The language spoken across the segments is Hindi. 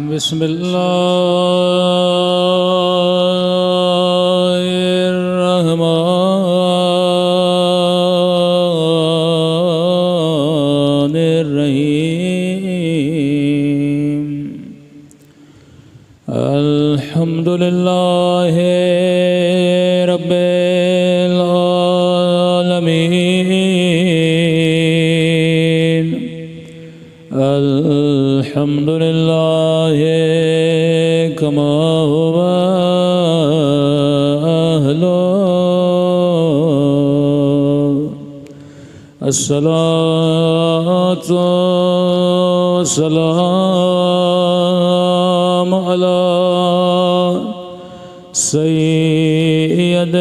बिस्मिल्लाहिर्रहमानिर्रहीम। अल्हम्दुलिल्लाहि रब्बिल आलमीन। अल्हम्दुलिल्लाहि कमा हुवा अहलुहु। अस्सलातु वस्सलामु अला सय्यिदिल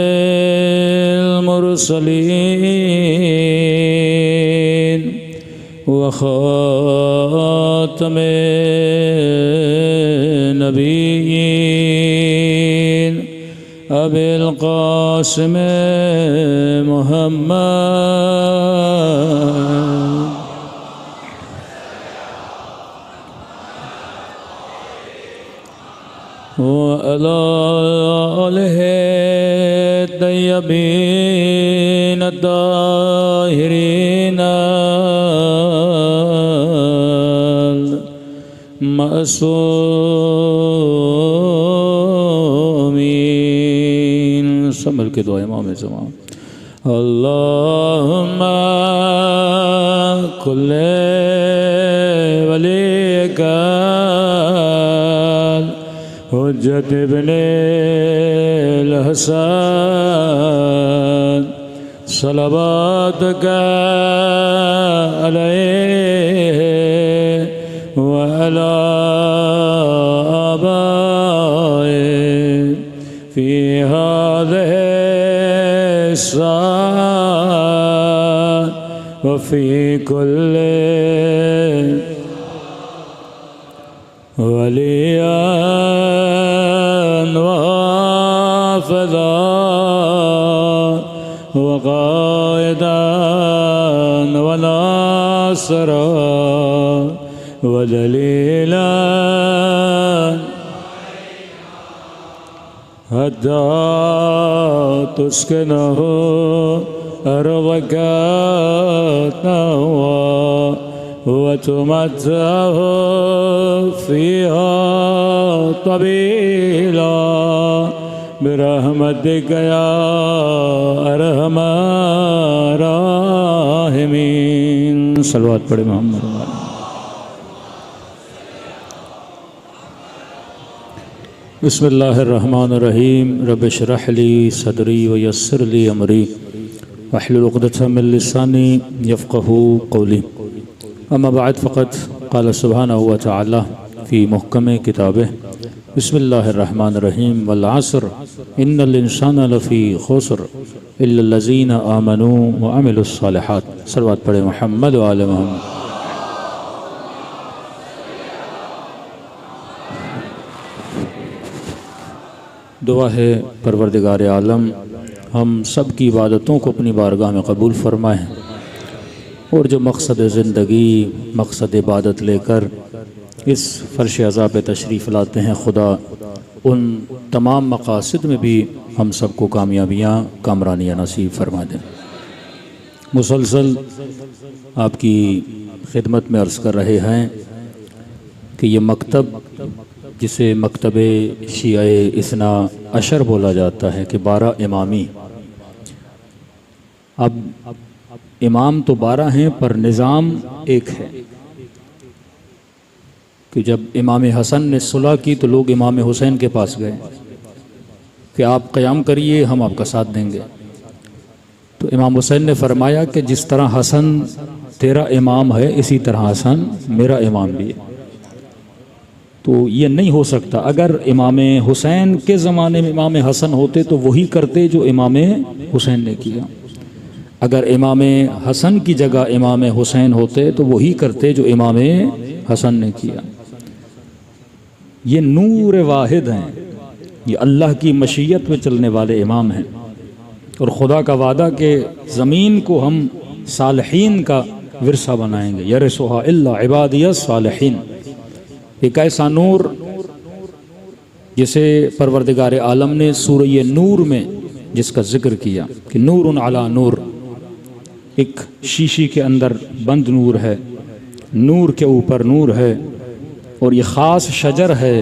मुरसलीन व खातमिन नबिय्यीन अबिल क़ासिम मुहम्मद व अला आलिहि तय्यबीन ताहिरीन मासूमीन। संभल के दुआ इमाम ज़मान। अल्लाहुम्मा कुल्ले वलीका हुज्जत इब्निल हसन सलवातुका अलैहि व अला आबाइहि फी हाज़िहि अस्साअह व फी कुल्ली वलिय्यन व हाफ़िज़ा व क़ाइदन व नासिरा व दलीलन हत्ता तुस्किनहु अर्ज़का व तुमत्तिअहु फ़ीहा तवीला बिरहमतिका या अरहमर राहिमीन। सलवात पढ़े मोहम्मद। बिस्मिल्लाहिर्रहमानिर्रहीम। रब्बि इश्रह ली सदरी व यस्सिर ली अमरी वहलुल उक़दतम मिन लिसानी यफ़क़हू क़ौली। अम्मा बाद फ़क़द क़ाल सुब्हानहू व तआला फ़ी मुहकम किताबिह बिस्मिल्लाहिर्रहमानिर्रहीम वल अस्र इन्नल इंसाना लफ़ी खुस्र इल्लल लज़ीना आमनू व अमिलुस सालिहात। सलवात पढ़े मोहम्मद व आले मोहम्मद। दुआ है परवरदिगार आलम हम सब की इबादतों को अपनी बारगाह में कबूल फरमाएँ और जो मकसद ज़िंदगी मकसद इबादत लेकर इस फ़र्श अज़ा पे तशरीफ़ लाते हैं, खुदा उन तमाम मकासद में भी हम सबको कामयाबियाँ कामरानियाँ नसीब फरमा दें। मुसलसल आपकी खिदमत में अर्ज़ कर रहे हैं कि ये मकतब जिसे मकतबे शियाए इस्ना अशर बोला जाता है कि 12 इमामी। अब इमाम तो 12 हैं पर निज़ाम एक है कि जब इमाम हसन ने सुलह की तो लोग इमाम हुसैन के पास गए कि आप क़याम करिए, हम आपका साथ देंगे। तो इमाम हुसैन ने फरमाया कि जिस तरह हसन तेरा इमाम है इसी तरह हसन मेरा इमाम भी है। तो ये नहीं हो सकता। अगर इमाम हुसैन के ज़माने में इमाम हसन होते तो वही करते जो इमाम हुसैन ने किया। अगर इमाम हसन की जगह इमाम हुसैन होते तो वही करते जो इमाम हसन ने किया। ये नूर वाहिद हैं, ये अल्लाह की मशीयत में चलने वाले इमाम हैं। और ख़ुदा का वादा कि ज़मीन को हम सालिहीन का विरसा बनाएंगे। यरसुहा इल्ला इबादियस सालिहीन। एक ऐसा नूर जिसे परवरदिगार आलम ने सूरह नूर में जिसका जिक्र किया कि नूरुन अला नूर, एक शीशी के अंदर बंद नूर है, नूर के ऊपर नूर है, और ये ख़ास शजर है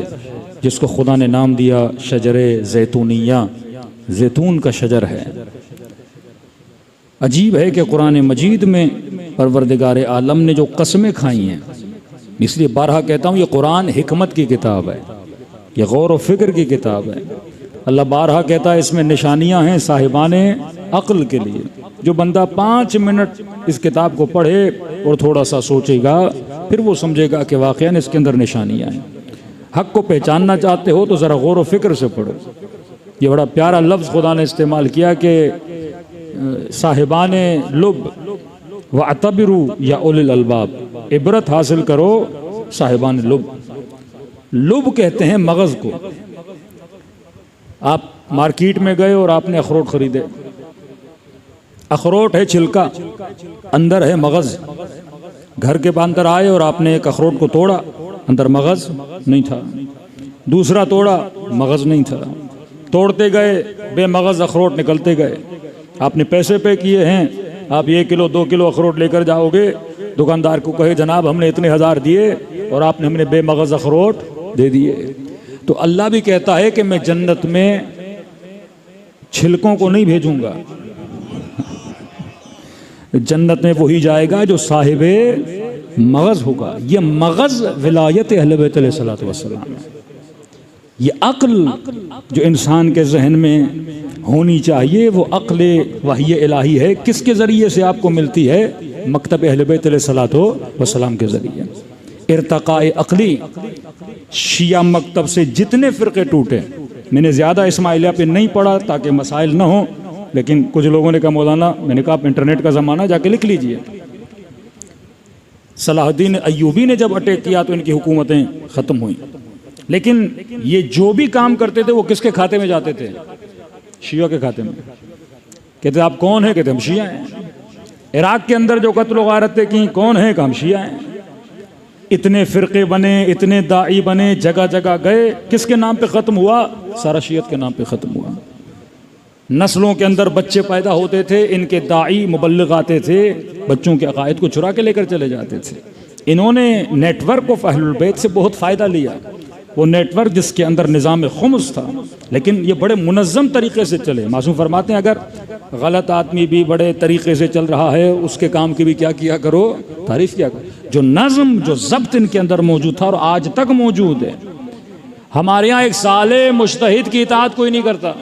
जिसको खुदा ने नाम दिया शजरे जैतूनिया, जैतून का शजर है। अजीब है कि कुरान मजीद में परवरदिगार आलम ने जो कसमें खाई हैं, इसलिए बारहा कहता हूँ ये कुरान हिकमत की किताब है, ये गौर व फिक्र की किताब है। अल्लाह बारहा कहता है इसमें निशानियाँ हैं साहिबाने अक्ल के लिए। जो बंदा 5 मिनट इस किताब को पढ़े और थोड़ा सा सोचेगा, फिर वो समझेगा कि वाक़यान इसके अंदर निशानियाँ हैं। हक़ को पहचानना चाहते हो तो ज़रा गौर व फिक्र से पढ़ो। ये बड़ा प्यारा लफ्ज़ खुदा ने इस्तेमाल किया कि साहिबाने लुब व अतबिरू या उलिल अलबाब, इबरत हासिल करो साहिबान लुब। लुब कहते हैं मगज़ को। आप मार्केट में गए और आपने अखरोट खरीदे, अखरोट है छिलका, अंदर है मगज़। घर के अंदर आए और आपने एक अखरोट को तोड़ा, अंदर मगज़ नहीं था। दूसरा तोड़ा, मगज़ नहीं था। तोड़ते गए, बेमगज़ अखरोट निकलते गए। आपने पैसे पे किए हैं, आप 1 किलो 2 किलो अखरोट लेकर जाओगे, दुकानदार को कहे जनाब हमने इतने हज़ार दिए और आपने हमने बेमगज़ अखरोट दे दिए। तो अल्लाह भी कहता है कि मैं जन्नत में छिलकों को नहीं भेजूंगा, जन्नत में वही जाएगा जो साहिबे मगज़ होगा। ये मगज़ विलायत अहले बैत अलैहिस्सलातु वस्सलाम है। ये अक्ल जो इंसान के जहन में होनी चाहिए, वो अक्ल वही इलाही है। किसके ज़रिए से आपको मिलती है? मकतब अहले बैत अलैहिस्सलातु वस्सलाम के ज़रिए। इर्तक़ाए अक़ली, शिया मकतब से जितने फ़िरक़े टूटे, मैंने ज़्यादा इस्माइलिया पे नहीं पढ़ा ताकि मसाइल न हो, लेकिन कुछ लोगों ने कहा मौलाना, मैंने कहा आप इंटरनेट का ज़माना, जाके लिख लीजिए। सलाहुद्दीन अय्यूबी ने जब अटैक किया तो इनकी हुकूमतें ख़त्म हुई, लेकिन ये जो भी काम करते थे वो किसके खाते में जाते थे? शिया के खाते में। कहते आप कौन है? कहते हम शिया हैं। इराक़ के अंदर जो कत्ल व गारतें की, कौन है? हम शिया हैं। इतने फ़िरक़े बने, इतने दाई बने, जगह जगह गए, किसके नाम पे ख़त्म हुआ? सारा शियत के नाम पे ख़त्म हुआ। नस्लों के अंदर बच्चे पैदा होते थे, इनके दाई मुबल्लिग आते थे, बच्चों के अकायद को चुरा के लेकर चले जाते थे। इन्होंने नेटवर्क ऑफ अहलुल बैत से बहुत फ़ायदा लिया। वो नेटवर्क जिसके अंदर निज़ाम खुम्स था, लेकिन ये बड़े मुनज़्ज़म तरीक़े से चले। मासूम फरमाते हैं अगर गलत आदमी भी बड़े तरीक़े से चल रहा है, उसके काम की भी क्या किया करो? तारीफ़ किया करो। जो नज़्म, जो ज़ब्त इनके अंदर मौजूद था और आज तक मौजूद है। हमारे यहाँ एक साले मुज्तहिद की इताअत कोई नहीं करता।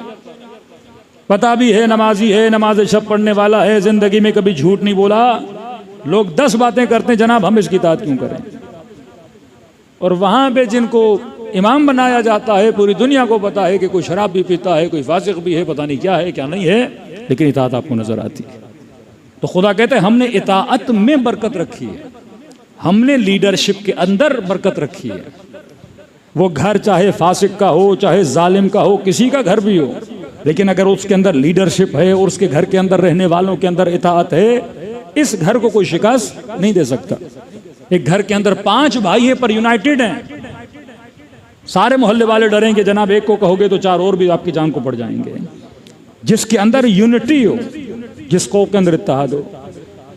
पता भी है नमाजी है, नमाज शब पढ़ने वाला है, ज़िंदगी में कभी झूठ नहीं बोला। लोग 10 बातें करते हैं, जनाब हम इसकी इताअत क्यों करें? और वहाँ पे जिनको इमाम बनाया जाता है, पूरी दुनिया को पता है कि कोई शराब भी पीता है, कोई फासिक भी है, पता नहीं क्या है क्या नहीं है, लेकिन इताअत आपको नज़र आती है। तो खुदा कहते हैं हमने इताअत में बरकत रखी है, हमने लीडरशिप के अंदर बरकत रखी है। वो घर चाहे फासिक का हो, चाहे जालिम का हो, किसी का घर भी हो, लेकिन अगर उसके अंदर लीडरशिप है और उसके घर के अंदर रहने वालों के अंदर इताअत है, इस घर को कोई शिकस्त नहीं दे सकता। एक घर के अंदर 5 भाई है पर यूनाइटेड हैं, सारे मोहल्ले वाले डरेंगे, जनाब एक को कहोगे तो 4 और भी आपकी जान को पड़ जाएंगे। जिसके अंदर यूनिटी हो, जिसको के अंदर इत्तेहाद हो,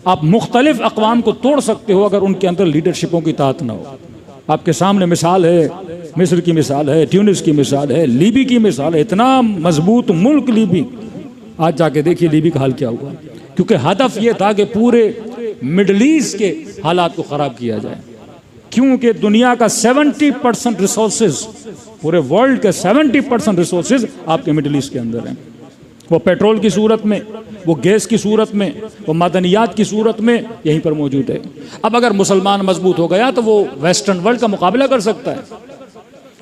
आप मुख्तलिफ अक़वाम को तोड़ सकते हो अगर उनके अंदर लीडरशिपों की इत्तेहाद ना हो। आपके सामने मिसाल है, मिस्र की मिसाल है, ट्यूनिस की मिसाल है, लीबी की मिसाल है। इतना मजबूत मुल्क लीबी, आज जाके देखिए लीबी का हाल क्या हुआ, क्योंकि हदफ ये था कि पूरे मिडल ईस्ट के हालात को ख़राब किया जाए। क्योंकि दुनिया का 70% रिसोर्सेज, पूरे वर्ल्ड के 70% रिसोर्सेज आपके मिडल ईस्ट के अंदर हैं। वो पेट्रोल की सूरत में, वो गैस की सूरत में, वो मादनियात की सूरत में यहीं पर मौजूद है। अब अगर मुसलमान मजबूत हो गया तो वो वेस्टर्न वर्ल्ड का मुकाबला कर सकता है।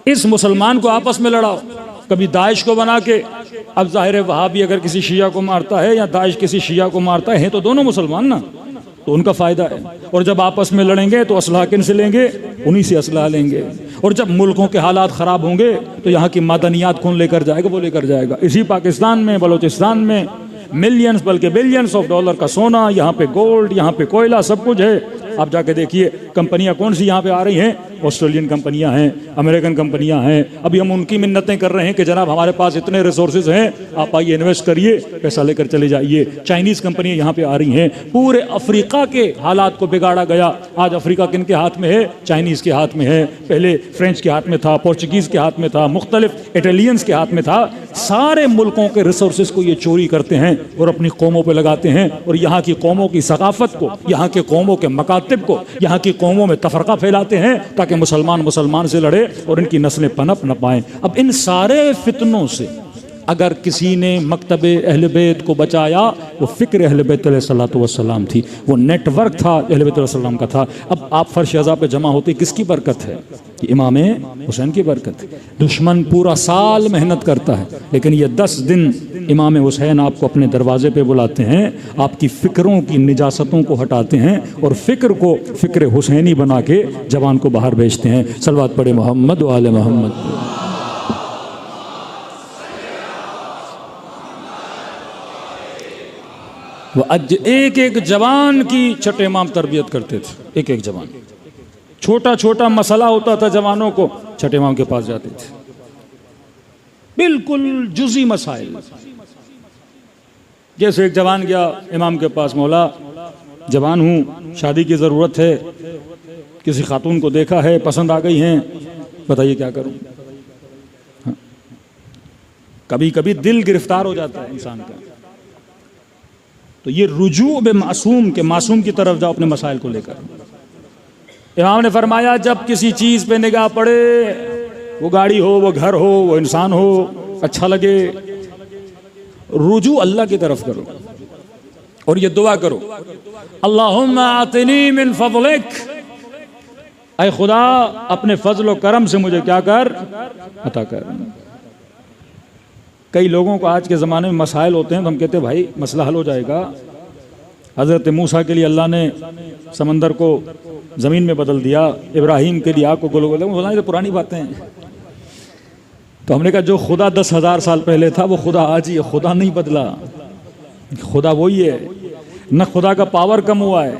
इस मुसलमान को आपस में लड़ाओ, कभी दाइश को बना के, अब जाहिर है वहाबी अगर किसी शिया को मारता है या दाइश किसी शिया को मारता है तो दोनों मुसलमान ना, तो उनका फ़ायदा है। और जब आपस में लड़ेंगे तो असलहा किन से लेंगे? उन्हीं से असलहा लेंगे। और जब मुल्कों के हालात ख़राब होंगे तो यहाँ की मादनियात कौन लेकर जाएगा? वो लेकर जाएगा। इसी पाकिस्तान में, बलूचिस्तान में मिलियंस बल्कि बिलियंस ऑफ डॉलर का सोना, यहाँ पे गोल्ड, यहाँ पे कोयला, सब कुछ है। आप जाके देखिए कंपनियां कौन सी यहाँ पे आ रही हैं, ऑस्ट्रेलियन कंपनियां हैं, अमेरिकन कंपनियां हैं। अभी हम उनकी मिन्नतें कर रहे हैं कि जनाब हमारे पास इतने रिसोर्सेज हैं, आप आइए इन्वेस्ट करिए, पैसा लेकर चले जाइए। चाइनीज़ कंपनियां यहाँ पे आ रही हैं। पूरे अफ्रीका के हालात को बिगाड़ा गया। आज अफ्रीका किन के हाथ में है? चाइनीज़ के हाथ में है। पहले फ्रेंच के हाथ में था, पोर्चुगीज़ के हाथ में था, मुख्तलिफ इटालियंस के हाथ में था। सारे मुल्कों के रिसोर्सेज को ये चोरी करते हैं और अपनी कौमों पे लगाते हैं, और यहाँ की कौमों की सकाफत को, यहाँ के कौमों के मकातिब को, यहाँ की कौमों में तफरका फैलाते हैं ताकि मुसलमान से लड़े और इनकी नस्लें पनप न पाएं। अब इन सारे फितनों से अगर किसी ने मकतब अहले बैत को बचाया, वो फ़िक्र अहले बैत अलैहिस्सलातु वस्सलाम थी, वो नेटवर्क था अहले बैत अलैहिस्सलाम का था। अब आप फर्श अज़ा पे जमा होते, किसकी बरकत है? इमाम हुसैन की बरकत है। दुश्मन पूरा साल मेहनत करता है, लेकिन ये 10 दिन इमाम हुसैन आपको अपने दरवाजे पे बुलाते हैं, आपकी फ़िक्रों की निजासतों को हटाते हैं और फ़िक्र को फ़िक्र हुसैनी बना के जवान को बाहर भेजते हैं। सलवात पढ़े मोहम्मद व आले मोहम्मद। वो आज एक एक जवान की छठे इमाम तरबियत करते थे। एक एक जवान, छोटा छोटा मसला होता था जवानों को, छठे इमाम के पास जाते थे। बिल्कुल जुज़ी मसाइल। जैसे एक जवान गया इमाम के पास, मौला जवान हूँ, शादी की ज़रूरत है, किसी खातून को देखा है, पसंद आ गई हैं, बताइए क्या करूँ। हाँ। कभी कभी दिल गिरफ्तार हो जाता है इंसान का। तो ये रुजू बे मासूम के मासूम की तरफ जाओ अपने मसाइल को लेकर। इमाम ने फरमाया जब किसी चीज़ पे निगाह पड़े, वो गाड़ी हो, वो घर हो, वो इंसान हो, अच्छा लगे, रुजू अल्लाह की तरफ करो और ये दुआ करो, अल्लाहुम्मा आतिनी मिन फज़लिक, ऐ खुदा अपने फजल व करम से मुझे क्या कर, अता कर। कई लोगों को आज के ज़माने में मसाइल होते हैं तो हम कहते हैं भाई मसला हल हो जाएगा। हज़रत मूसा के लिए अल्लाह ने समंदर को ज़मीन में बदल दिया, इब्राहीम के लिए आग को गोल गोल, बोला ये तो पुरानी बातें हैं। तो हमने कहा जो खुदा 10,000 साल पहले था वो खुदा आज ही है, खुदा नहीं बदला, खुदा वही है। न खुदा का पावर कम हुआ है,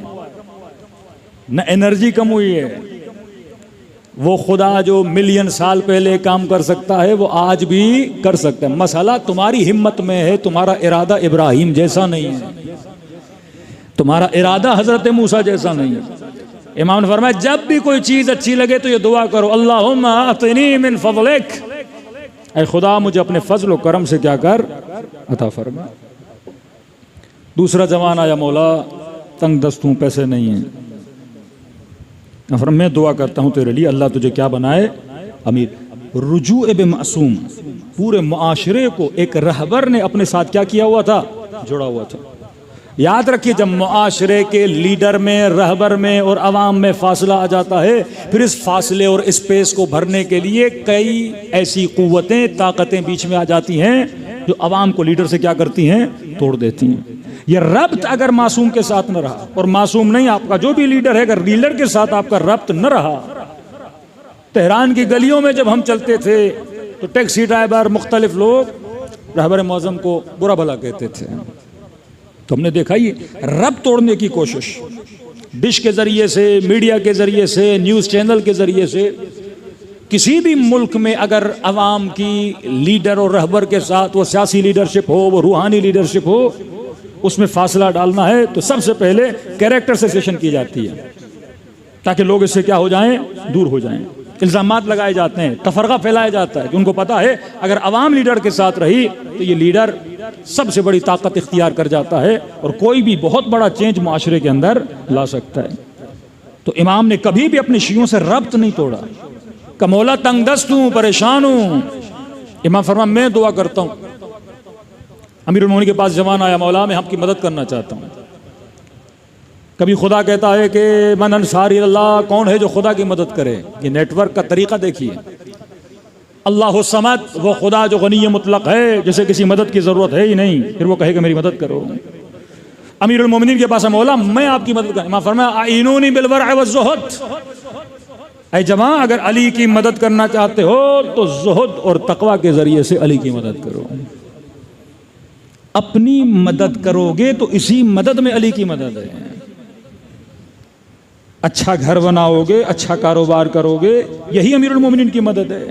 न एनर्जी कम हुई है। वो खुदा जो मिलियन साल पहले काम कर सकता है वो आज भी कर सकता है। मसला तुम्हारी हिम्मत में है, तुम्हारा इरादा इब्राहीम जैसा नहीं है, तुम्हारा इरादा हजरत मूसा जैसा नहीं है। इमाम ने फरमाया जब भी कोई चीज़ अच्छी लगे तो ये दुआ करो, अल्लाहुम्मा आतिनी मिन फज़लिक, ऐ खुदा मुझे अपने फजल व करम से क्या कर, अता फरमा। दूसरा जवान आया, मौला तंग दस्त हूँ, पैसे नहीं हैं। मैं दुआ करता हूँ तेरे लिए, अल्लाह तुझे क्या बनाए, अमीर। रुजू बे मासूम, पूरे मुआशरे को एक रहबर ने अपने साथ क्या किया हुआ था, जुड़ा हुआ था। याद रखिए जब मुआशरे के लीडर में, रहबर में और अवाम में फासला आ जाता है, फिर इस फासले और स्पेस को भरने के लिए कई ऐसी कुव्वतें, ताकतें बीच में आ जाती हैं जो अवाम को लीडर से क्या करती हैं, तोड़ देती हैं। ये रब्त अगर मासूम के साथ न रहा, और मासूम नहीं आपका जो भी लीडर है, अगर लीडर के साथ आपका रब्त न रहा। तेहरान की गलियों में जब हम चलते थे तो टैक्सी ड्राइवर, मुख्तलिफ लोग रहबर मौज़म को बुरा भला कहते थे। तो हमने देखा ये रब्त तोड़ने की कोशिश डिश के ज़रिए से, मीडिया के ज़रिए से, न्यूज़ चैनल के ज़रिए से। किसी भी मुल्क में अगर अवाम की लीडर और रहबर के साथ वो सियासी लीडरशिप हो, वो रूहानी लीडरशिप हो, उसमें फासला डालना है तो सबसे पहले कैरेक्टर सेशन की जाती है ताकि लोग इससे क्या हो जाएं, दूर हो जाएं। इल्ज़ामात लगाए जाते हैं, तफरका फैलाया जाता है कि उनको पता है अगर अवाम लीडर के साथ रही तो ये लीडर सबसे बड़ी ताकत इख्तियार कर जाता है और कोई भी बहुत बड़ा चेंज माशरे के अंदर ला सकता है। तो इमाम ने कभी भी अपने शियों से रब्त नहीं तोड़ा। कमौला तंग दस्त हूँ, परेशान हूँ। इमाम फरमा मैं दुआ करता हूँ। अमीरुल मोमिनीन के पास जवान आया, मौला मैं आपकी मदद करना चाहता हूँ। कभी खुदा कहता है कि मन अंसारी अल्लाह, कौन है जो खुदा की मदद करे। ये नेटवर्क का तरीका देखिए। अल्लाह समद, वो खुदा जो गनी मुतलक है, जिसे किसी मदद की ज़रूरत है ही नहीं, फिर वो कहेगा मेरी मदद करो। अमीरुल मोमिनीन के पास मौला मैं आपकी मदद करूँ। इमाम फरमाया आइनूनी बिल वरअ व ज़ुहद, ऐ जवान अगर अली की मदद करना चाहते हो तो ज़ुहद और तकवा के ज़रिए से अली की मदद करो। अपनी मदद करोगे तो इसी मदद में अली की मदद है। अच्छा घर बनाओगे, अच्छा कारोबार करोगे, यही अमीरुल मोमिनीन की मदद है।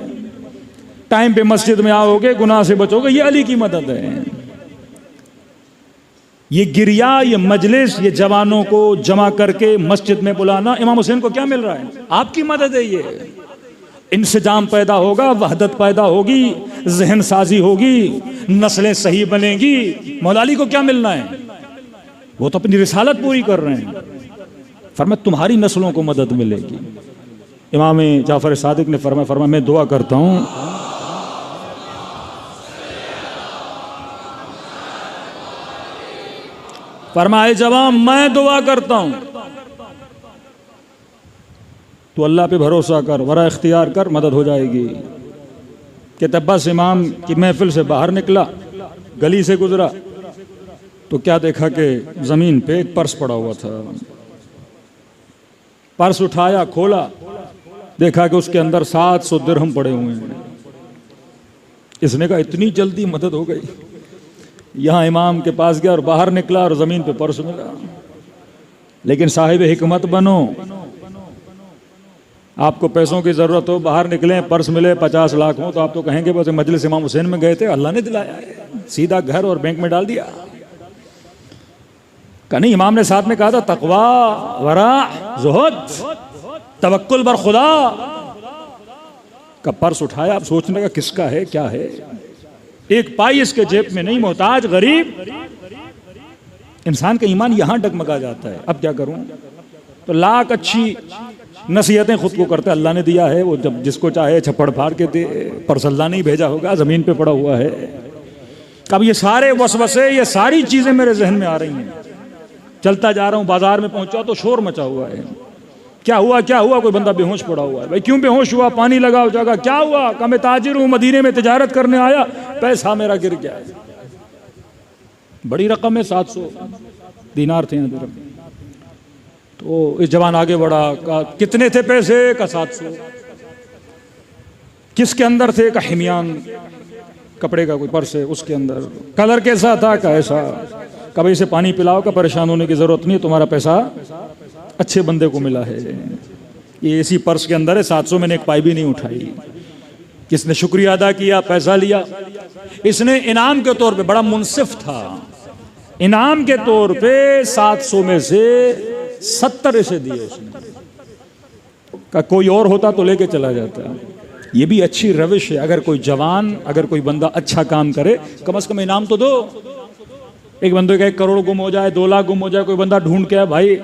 टाइम पे मस्जिद में आओगे, गुनाह से बचोगे, ये अली की मदद है। ये गिरिया, ये मजलिस, ये जवानों को जमा करके मस्जिद में बुलाना, इमाम हुसैन को क्या मिल रहा है? आपकी मदद है। ये इंसजाम पैदा होगा, वहदत पैदा होगी, जहन साजी होगी, नस्लें सही बनेगी। मौला अली को क्या मिलना है? वो तो अपनी रिसालत पूरी कर रहे हैं। फरमाया तुम्हारी नस्लों को मदद मिलेगी। इमाम जाफर सादिक ने फरमाया मैं दुआ करता हूँ, फरमाए जवान मैं दुआ करता हूं, तो अल्लाह पे भरोसा कर, वरा इख्तियार कर, मदद हो जाएगी। कहते बस इमाम की महफिल से बाहर निकला, गली से गुजरा, तो क्या देखा कि जमीन पे एक पर्स पड़ा हुआ था। पर्स उठाया, खोला, देखा कि उसके अंदर 700 दिरहम पड़े हुए हैं। इसने कहा इतनी जल्दी मदद हो गई। यहाँ इमाम के पास गया और बाहर निकला और ज़मीन पे पर्स मिला। लेकिन साहिब हिकमत बनो, आपको पैसों की ज़रूरत हो, बाहर निकले, पर्स मिले 50 लाख हो, तो आप तो कहेंगे बस मजलिस इमाम हुसैन में गए थे, अल्लाह ने दिलाया है, सीधा घर और बैंक में डाल दिया। नहीं, इमाम ने साथ में कहा था तकवा, वरा, ज़ुहद, तवक्कुल बर खुदा का पर्स उठाया। आप सोचने का किसका है, क्या है? एक पाई इसके जेब में नहीं, मोहताज, गरीब। इंसान का ईमान यहां डगमगा जाता है। अब क्या करूं? तो लाख अच्छी नसीहतें खुद को करते, अल्लाह ने दिया है, वो जब जिसको चाहे छप्पड़ फाड़ के दे, पर्स अल्लाह नहीं भेजा होगा, जमीन पे पड़ा हुआ है। कब ये सारे वसवसे, ये सारी चीजें मेरे जहन में आ रही हैं। चलता जा रहा हूं, बाजार में पहुंचा तो शोर मचा हुआ है। क्या हुआ, क्या हुआ? कोई बंदा बेहोश पड़ा हुआ है। भाई क्यों बेहोश हुआ? पानी लगाओ जगह। क्या हुआ? का मैं ताजिर हूं, मदीने में तिजारत करने आया, पैसा मेरा गिर गया है। बड़ी रकम है, 700 दीनार थे। तो इस जवान आगे बढ़ा, का कितने थे पैसे? का 700। किसके अंदर थे? का हिमियान कपड़े का कोई पर्स है, उसके अंदर। कलर कैसा था? का ऐसा। कभी इसे पानी पिलाओ, का परेशान होने की जरूरत नहीं है, तुम्हारा पैसा अच्छे बंदे को मिला है। ये इसी पर्स के अंदर है, 700 मैंने एक पाई भी नहीं उठाई। किसने शुक्रिया अदा किया, पैसा लिया। इसने इनाम के तौर पे, बड़ा मुनसिफ था, इनाम के तौर पे 700 में से 70 इसे दिए उसने। का कोई और होता तो लेके चला जाता। ये भी अच्छी रविश है। अगर कोई जवान, अगर कोई बंदा अच्छा काम करे, कम से कम इनाम तो दो। एक बंदे का 1 करोड़ गुम हो जाए, 2 लाख गुम हो जाए, कोई बंदा ढूंढ के, भाई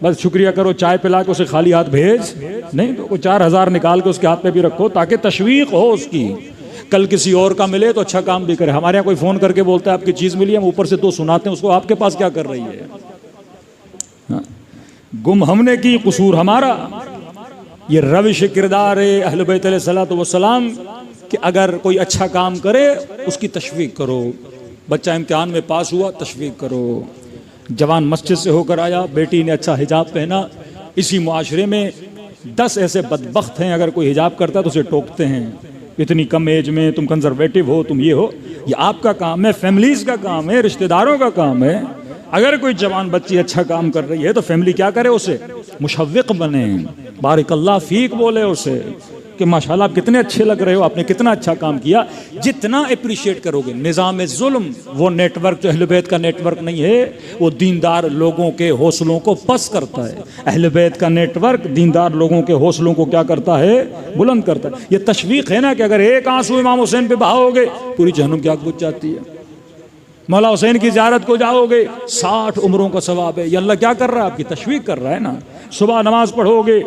बस शुक्रिया करो, चाय पिला के उसे खाली हाथ भेज नहीं, तो कोई 4000 निकाल के उसके हाथ पे भी रखो, ताकि तशवीक हो उसकी, कल किसी और का मिले तो अच्छा काम भी करे। हमारे यहाँ कोई फोन करके बोलता है आपकी चीज मिली, हम ऊपर से 2 सुनाते हैं उसको, आपके पास क्या कर रही है? हाँ? गुम हमने की, कसूर हमारा। ये रविश किरदार है अहले बैत अलैहिस्सलातु वस्सलाम कि अगर कोई अच्छा काम करे उसकी तशवीक करो। बच्चा इम्तिहान में पास हुआ, तशवीक करो। जवान मस्जिद से होकर आया, बेटी ने अच्छा हिजाब पहना। इसी मुआशरे में 10 ऐसे बदबख्त हैं, अगर कोई हिजाब करता है तो उसे टोकते हैं, इतनी कम एज में तुम कंजर्वेटिव हो, तुम ये हो। ये आपका काम है, फैमिलीज का काम है, रिश्तेदारों का काम है। अगर कोई जवान बच्ची अच्छा काम कर रही है तो फैमिली क्या करे? उसे मुशव्विक बने, बारिकल्लाह फीक बोले उसे कि माशाल्लाह आप कितने अच्छे लग रहे हो, आपने कितना अच्छा काम किया। जितना अप्रिशिएट करोगे, निज़ाम जुल्म, वो नेटवर्क जो अहले बैत का नेटवर्क नहीं है, वो दीनदार लोगों के हौसलों को पस्त करता है। अहले बैत का नेटवर्क दीनदार लोगों के हौसलों को क्या करता है? बुलंद करता है। ये तशवीक है ना कि अगर एक आंसू इमाम हुसैन पे बहाओगे, पूरी जहन्नुम की आग बुझ जाती है। मौला हुसैन की ज़ियारत को जाओगे, 60 उम्रों का सवाब है। ये अल्लाह क्या कर रहा है? आपकी तशवीक कर रहा है ना। सुबह नमाज पढ़ोगे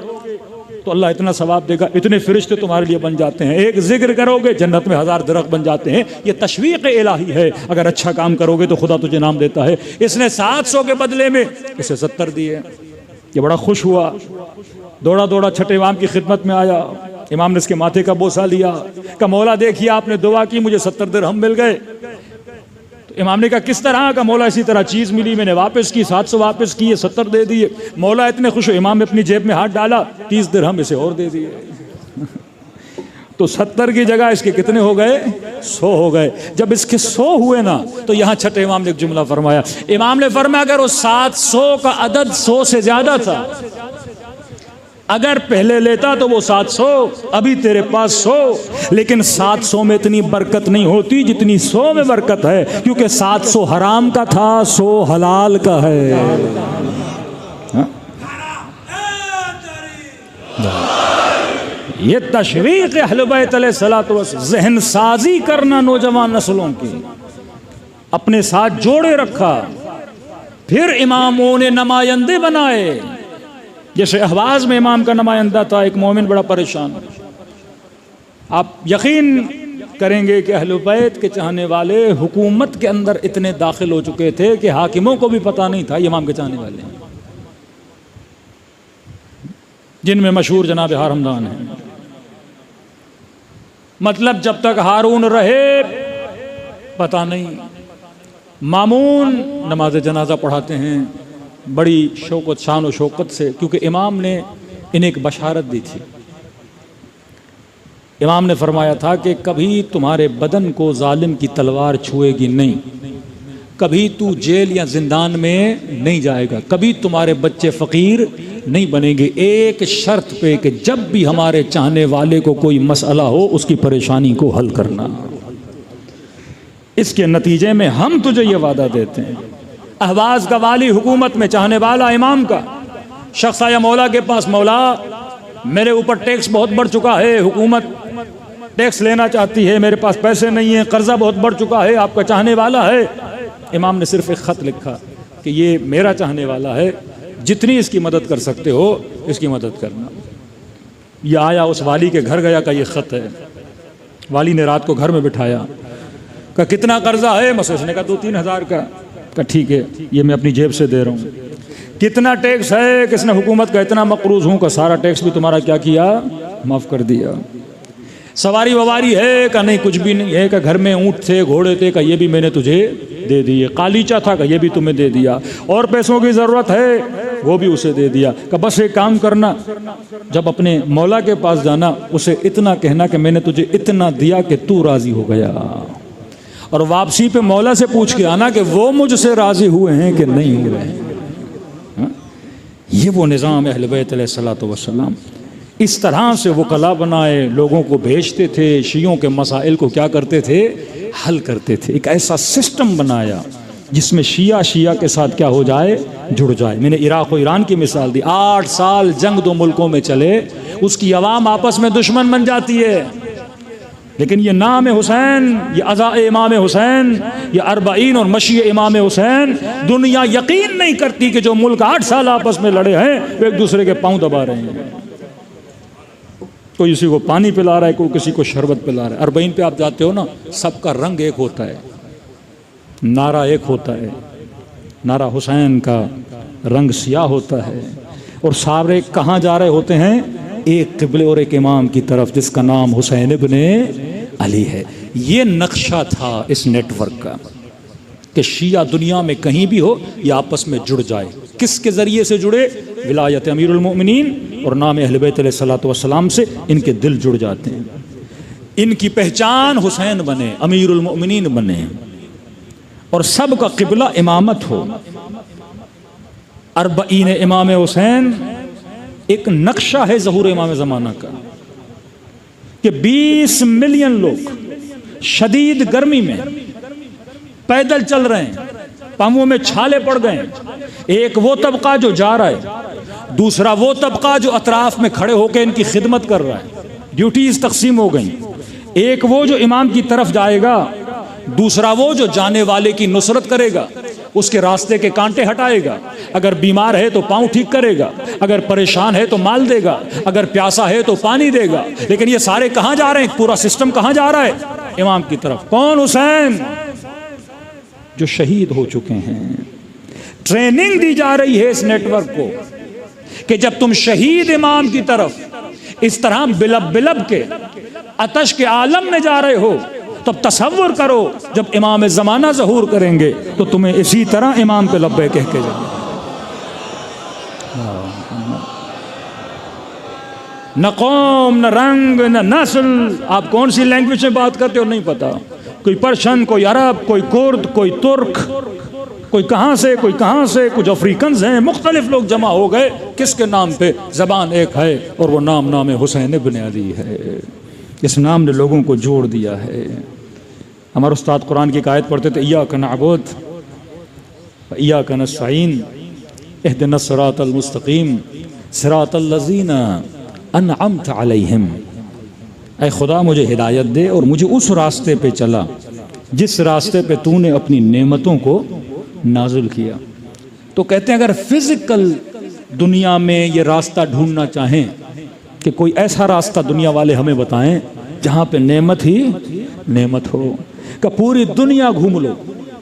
तो अल्लाह इतना सवाब देगा, इतने फरिश्ते तुम्हारे लिए बन जाते हैं। एक जिक्र करोगे, जन्नत में 1000 दरख्त बन जाते हैं। ये तशवीक इलाही है। अगर अच्छा काम करोगे तो खुदा तुझे नाम देता है। इसने 700 के बदले में इसे 70 दिए। ये बड़ा खुश हुआ, दौड़ा दौड़ा छठे इमाम की खिदमत में आया। इमाम ने इसके माथे का बोसा लिया, कहा मौला देखिए आपने दुआ की, मुझे 70 दिरहम मिल गए। इमाम ने कहा किस तरह का? मौला इसी तरह चीज़ मिली, मैंने वापस की, 700 वापस किए, 70 दे दिए। मौला इतने खुश हो, इमाम ने अपनी जेब में हाथ डाला, 30 दिरहम इसे और दे दिए। तो 70 की जगह इसके कितने हो गए? 100 हो गए। जब इसके 100 हुए ना, तो यहाँ छठे इमाम ने एक जुमला फरमाया। इमाम ने फरमाया अगर वो 700 का अदद 100 से ज्यादा था अगर पहले लेता तो वो 700, अभी तेरे पास 100, लेकिन 700 में इतनी बरकत नहीं होती जितनी 100 में बरकत है, क्योंकि 700 हराम का था, 100 हलाल का है। हा? ये तशवीक अहले बैत अलैहिस्सलातु वस्सलाम, ज़हन साजी करना नौजवान नस्लों की, अपने साथ जोड़े रखा, फिर इमामों ने नुमाइंदे बनाए। जैसे अहवाज में इमाम का नुमाइंदा था एक मोमिन बड़ा परेशान। आप यकीन करेंगे कि अहले बैत के चाहने वाले हुकूमत के अंदर इतने दाखिल हो चुके थे कि हाकिमों को भी पता नहीं था ये इमाम के चाहने वाले हैं, जिनमें मशहूर जनाब हारमदान है। मतलब जब तक हारून रहे पता नहीं। मामून नमाज जनाजा पढ़ाते हैं बड़ी शौकत, शान और शौकत से, क्योंकि इमाम ने इन्हें एक बशारत दी थी। इमाम ने फरमाया था कि कभी तुम्हारे बदन को जालिम की तलवार छुएगी नहीं, कभी तू जेल या जिंदान में नहीं जाएगा, कभी तुम्हारे बच्चे फ़कीर नहीं बनेंगे, एक शर्त पे कि जब भी हमारे चाहने वाले को कोई मसला हो उसकी परेशानी को हल करना। इसके नतीजे में हम तुझे ये वादा देते हैं। अहवाज का वाली हुकूमत में चाहने वाला इमाम का शख्स आया मौला के पास, मौला मेरे ऊपर टैक्स बहुत बढ़ चुका है, हुकूमत टैक्स लेना चाहती है, मेरे पास पैसे नहीं है, कर्जा बहुत बढ़ चुका है, आपका चाहने वाला है। इमाम ने सिर्फ एक ख़त लिखा कि ये मेरा चाहने वाला है, जितनी इसकी मदद कर सकते हो इसकी मदद करना। यह आया, उस वाली के घर गया, का ये ख़त है। वाली ने रात को घर में बिठाया, का कितना कर्जा है? मसले ने कहा 2-3 हज़ार का। ठीक है, ये मैं अपनी जेब से दे रहा हूँ। कितना टैक्स है? किसने हुकूमत का इतना मकरूज हूँ का सारा टैक्स भी तुम्हारा क्या किया, माफ़ कर दिया। सवारी ववारी है का नहीं, कुछ भी नहीं है। का घर में ऊँट थे, घोड़े थे का ये भी मैंने तुझे दे दिए। कालीचा था का ये भी तुम्हें दे दिया। और पैसों की ज़रूरत है वो भी उसे दे दिया। का बस एक काम करना, जब अपने मौला के पास जाना उसे इतना कहना कि मैंने तुझे इतना दिया कि तू राज़ी हो गया, और वापसी पे मौला से पूछ के आना कि वो मुझसे राज़ी हुए हैं कि नहीं हुए हैं। ये वो निज़ाम अहले बैत अलैहिस्सलातु वस्सलाम। इस तरह से वो कला बनाए, लोगों को भेजते थे, शियों के मसाइल को क्या करते थे, हल करते थे। एक ऐसा सिस्टम बनाया जिसमें शिया के साथ क्या हो जाए, जुड़ जाए। मैंने इराक़ और ईरान की मिसाल दी। 8 साल जंग 2 मुल्कों में चले, उसकी अवाम आपस में दुश्मन बन जाती है, लेकिन ये नाम हुसैन, ये अज़ा इमाम हुसैन, ये 40 और मशी इमाम हुसैन, दुनिया यकीन नहीं करती कि जो मुल्क 8 साल आपस में लड़े हैं वो एक दूसरे के पांव दबा रहे हैं। कोई किसी को पानी पिला रहा है, कोई किसी को शरबत पिला रहा है। 40 पे आप जाते हो ना, सबका रंग एक होता है, नारा एक होता है। नारा हुसैन का रंग सियाह होता है, और सारे कहाँ जा रहे होते हैं, एक क़िबले और एक इमाम की तरफ, जिसका नाम हुसैन इब्ने अली है। ये नक्शा था इस नेटवर्क का कि शिया दुनिया में कहीं भी हो ये आपस में जुड़ जाए। किसके ज़रिए से जुड़े? विलायत अमीरुल मोमिनीन और नाम अहले बैत अलैहिस्सलातु वस्सलाम से इनके दिल जुड़ जाते हैं। इनकी पहचान हुसैन बने, अमीरुल मोमिनीन बने, और सब का क़िबला इमामत हो। 40 इमाम हुसैन एक नक्शा है ज़हूर इमाम ज़माना का कि 20 मिलियन लोग शदीद गर्मी में पैदल चल रहे हैं, पांवों में छाले पड़ गए। एक वो तबका जो जा रहा है, दूसरा वो तबका जो अतराफ में खड़े होकर इनकी खिदमत कर रहा है। ड्यूटीज तकसीम हो गई। एक वो जो इमाम की तरफ जाएगा, दूसरा वो जो जाने वाले की नुसरत करेगा, उसके रास्ते के कांटे हटाएगा। अगर बीमार है तो पाँव ठीक करेगा, अगर परेशान है तो माल देगा, अगर प्यासा है तो पानी देगा। लेकिन ये सारे कहाँ जा रहे हैं? पूरा सिस्टम कहाँ जा रहा है? इमाम की तरफ। कौन? हुसैन, जो शहीद हो चुके हैं। ट्रेनिंग दी जा रही है इस नेटवर्क को कि जब तुम शहीद इमाम की तरफ इस तरह बिलब बिलब के आतश के आलम में जा रहे हो, तब तसव्वुर करो जब इमाम ज़माना ज़हूर करेंगे तो तुम्हें इसी तरह इमाम पे लब्बे कह के जाओ। न कौम, न रंग, न नस्ल। आप कौन सी लैंग्वेज में बात करते हो नहीं पता। कोई पर्शियन, कोई अरब, कोई कुर्द, कोई तुर्क, कोई कहाँ से, कोई कहाँ से, कुछ अफ्रीकन्स हैं, मुख्तलिफ लोग जमा हो गए। किसके नाम पे? ज़बान एक है और वो नाम हुसैन इब्न अली है। इस नाम ने लोगों को जोड़ दिया है। हमारे उस्ताद कुरान की एक आयत पढ़ते थे, इय्याका नअबुद व इय्याका नस्तईन इहदिनस सिरातल मुस्तकीम सिरातल लज़ीना अनअमत अलैहिम। ऐ खुदा मुझे हिदायत दे और मुझे उस रास्ते पे चला जिस रास्ते पे तूने अपनी नेमतों को नाजुल किया। तो कहते हैं अगर फिजिकल दुनिया में ये रास्ता ढूंढना चाहें कि कोई ऐसा रास्ता दुनिया वाले हमें बताएं जहाँ पे नेमत ही नेमत हो, कि पूरी दुनिया घूम लो,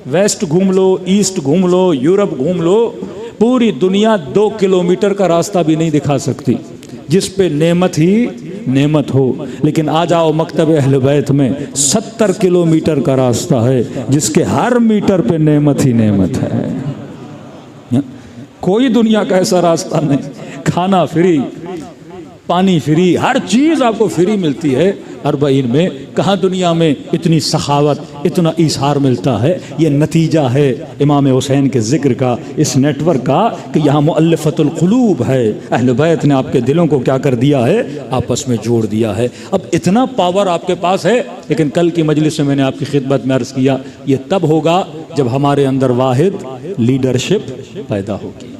वेस्ट घूम लो, ईस्ट घूम लो, यूरोप घूम लो, पूरी दुनिया 2 किलोमीटर का रास्ता भी नहीं दिखा सकती जिस पे नेमत ही नेमत हो। लेकिन आ जाओ मकतब अहले बैत में 70 किलोमीटर का रास्ता है जिसके हर मीटर पे नेमत ही नेमत है। कोई दुनिया का ऐसा रास्ता नहीं। खाना फ्री, पानी फ्री, हर चीज़ आपको फ्री मिलती है अरबईन में। कहाँ दुनिया में इतनी सखावत, इतना ईसार मिलता है। ये नतीजा है इमाम हुसैन के ज़िक्र का, इस नेटवर्क का, कि यहाँ मुअल्लफ़तुल क़ुलूब है। अहले बैत ने आपके दिलों को क्या कर दिया है? आपस में जोड़ दिया है। अब इतना पावर आपके पास है। लेकिन कल की मजलिस में मैंने आपकी खिदमत में अर्ज़ किया, ये तब होगा जब हमारे अंदर वाहिद लीडरशिप पैदा होगी,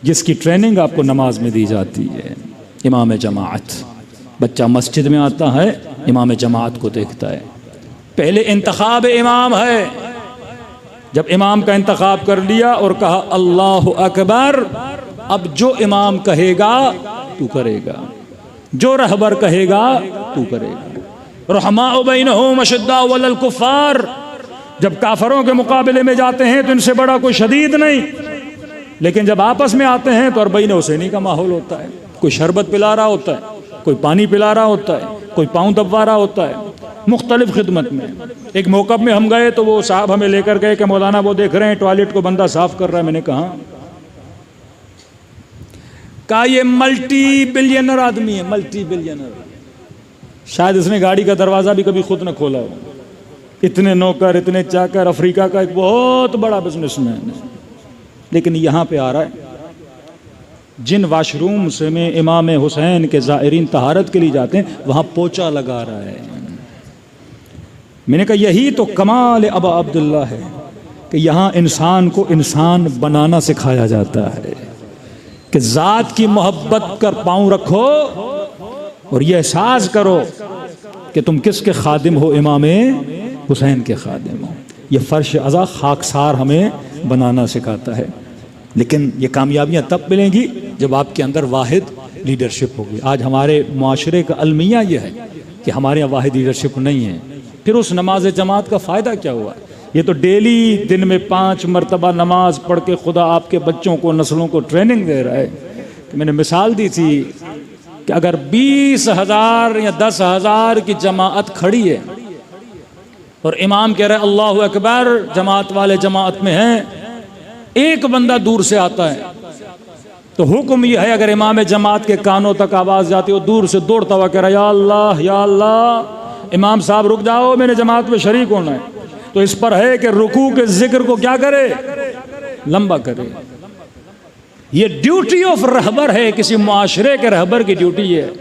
जिसकी ट्रेनिंग आपको नमाज में दी जाती है। इमाम जमाअत, बच्चा मस्जिद में आता है, इमाम जमाअत को देखता है। पहले इंतखाब इमाम है। जब इमाम का इंतखाब कर लिया और कहा अल्लाहु अकबर, अब जो इमाम कहेगा तू करेगा, जो रहबर कहेगा तू करेगा। रहमाउ बैनहुम अशद्दाउ अलल कुफ्फार, जब काफरों के मुकाबले में जाते हैं तो इनसे बड़ा कोई शदीद नहीं, लेकिन जब आपस में आते हैं तो अरबईन हुसैनी का माहौल होता है। कोई शरबत पिला रहा होता है, कोई पानी पिला रहा होता है, कोई पाँव दबवा रहा होता है, मुख्तलिफ खिदमत में। एक मौक़िफ़ में हम गए तो वो साहब हमें लेकर गए कि मौलाना वो देख रहे हैं टॉयलेट को बंदा साफ़ कर रहा है। मैंने कहा ये मल्टी बिलियनर आदमी है, मल्टी बिलियनर। शायद इसने गाड़ी का दरवाज़ा भी कभी खुद न खोला हो। इतने नौकर, इतने चाकर, अफ्रीका का एक बहुत बड़ा बिजनेसमैन है। लेकिन यहाँ पे आ रहा है, जिन वाशरूम से में इमाम हुसैन के ज़ायरीन तहारत के लिए जाते हैं वहाँ पोछा लगा रहा है। मैंने कहा यही तो कमाल अबा अब्दुल्ला है कि यहाँ इंसान को इंसान बनाना सिखाया जाता है कि ज़ात की मोहब्बत कर पाँव रखो और ये एहसास करो कि तुम किसके खादिम हो? इमाम हुसैन के खादिम हो। ये फ़र्श अज़ा खाकसार हमें बनाना सिखाता है। लेकिन ये कामयाबियाँ तब मिलेंगी जब आपके अंदर वाहिद लीडरशिप होगी। आज हमारे मुआशरे का अलमिया ये है कि हमारे यहाँ वाहिद लीडरशिप नहीं है। फिर उस नमाज जमात का फ़ायदा क्या हुआ? ये तो डेली दिन में 5 मरतबा नमाज पढ़ के खुदा आपके बच्चों को, नस्लों को ट्रेनिंग दे रहा है। तो मैंने मिसाल दी थी कि अगर 20,000 या 10,000 की जमात खड़ी है और इमाम कह रहा है अल्लाहु अकबर, जमात वाले जमात में हैं, एक बंदा दूर से आता है तो हुक्म यह है अगर इमाम जमात के कानों तक आवाज़ जाती हो, दूर से दौड़ता हुआ कह रहा या अल्लाह या अल्लाह, इमाम साहब रुक जाओ, मैंने जमात में शरीक होना है। तो इस पर है कि रुकू के जिक्र को क्या करे? लंबा करे। ये ड्यूटी ऑफ रहबर है, किसी मुआशरे के रहबर की ड्यूटी ये है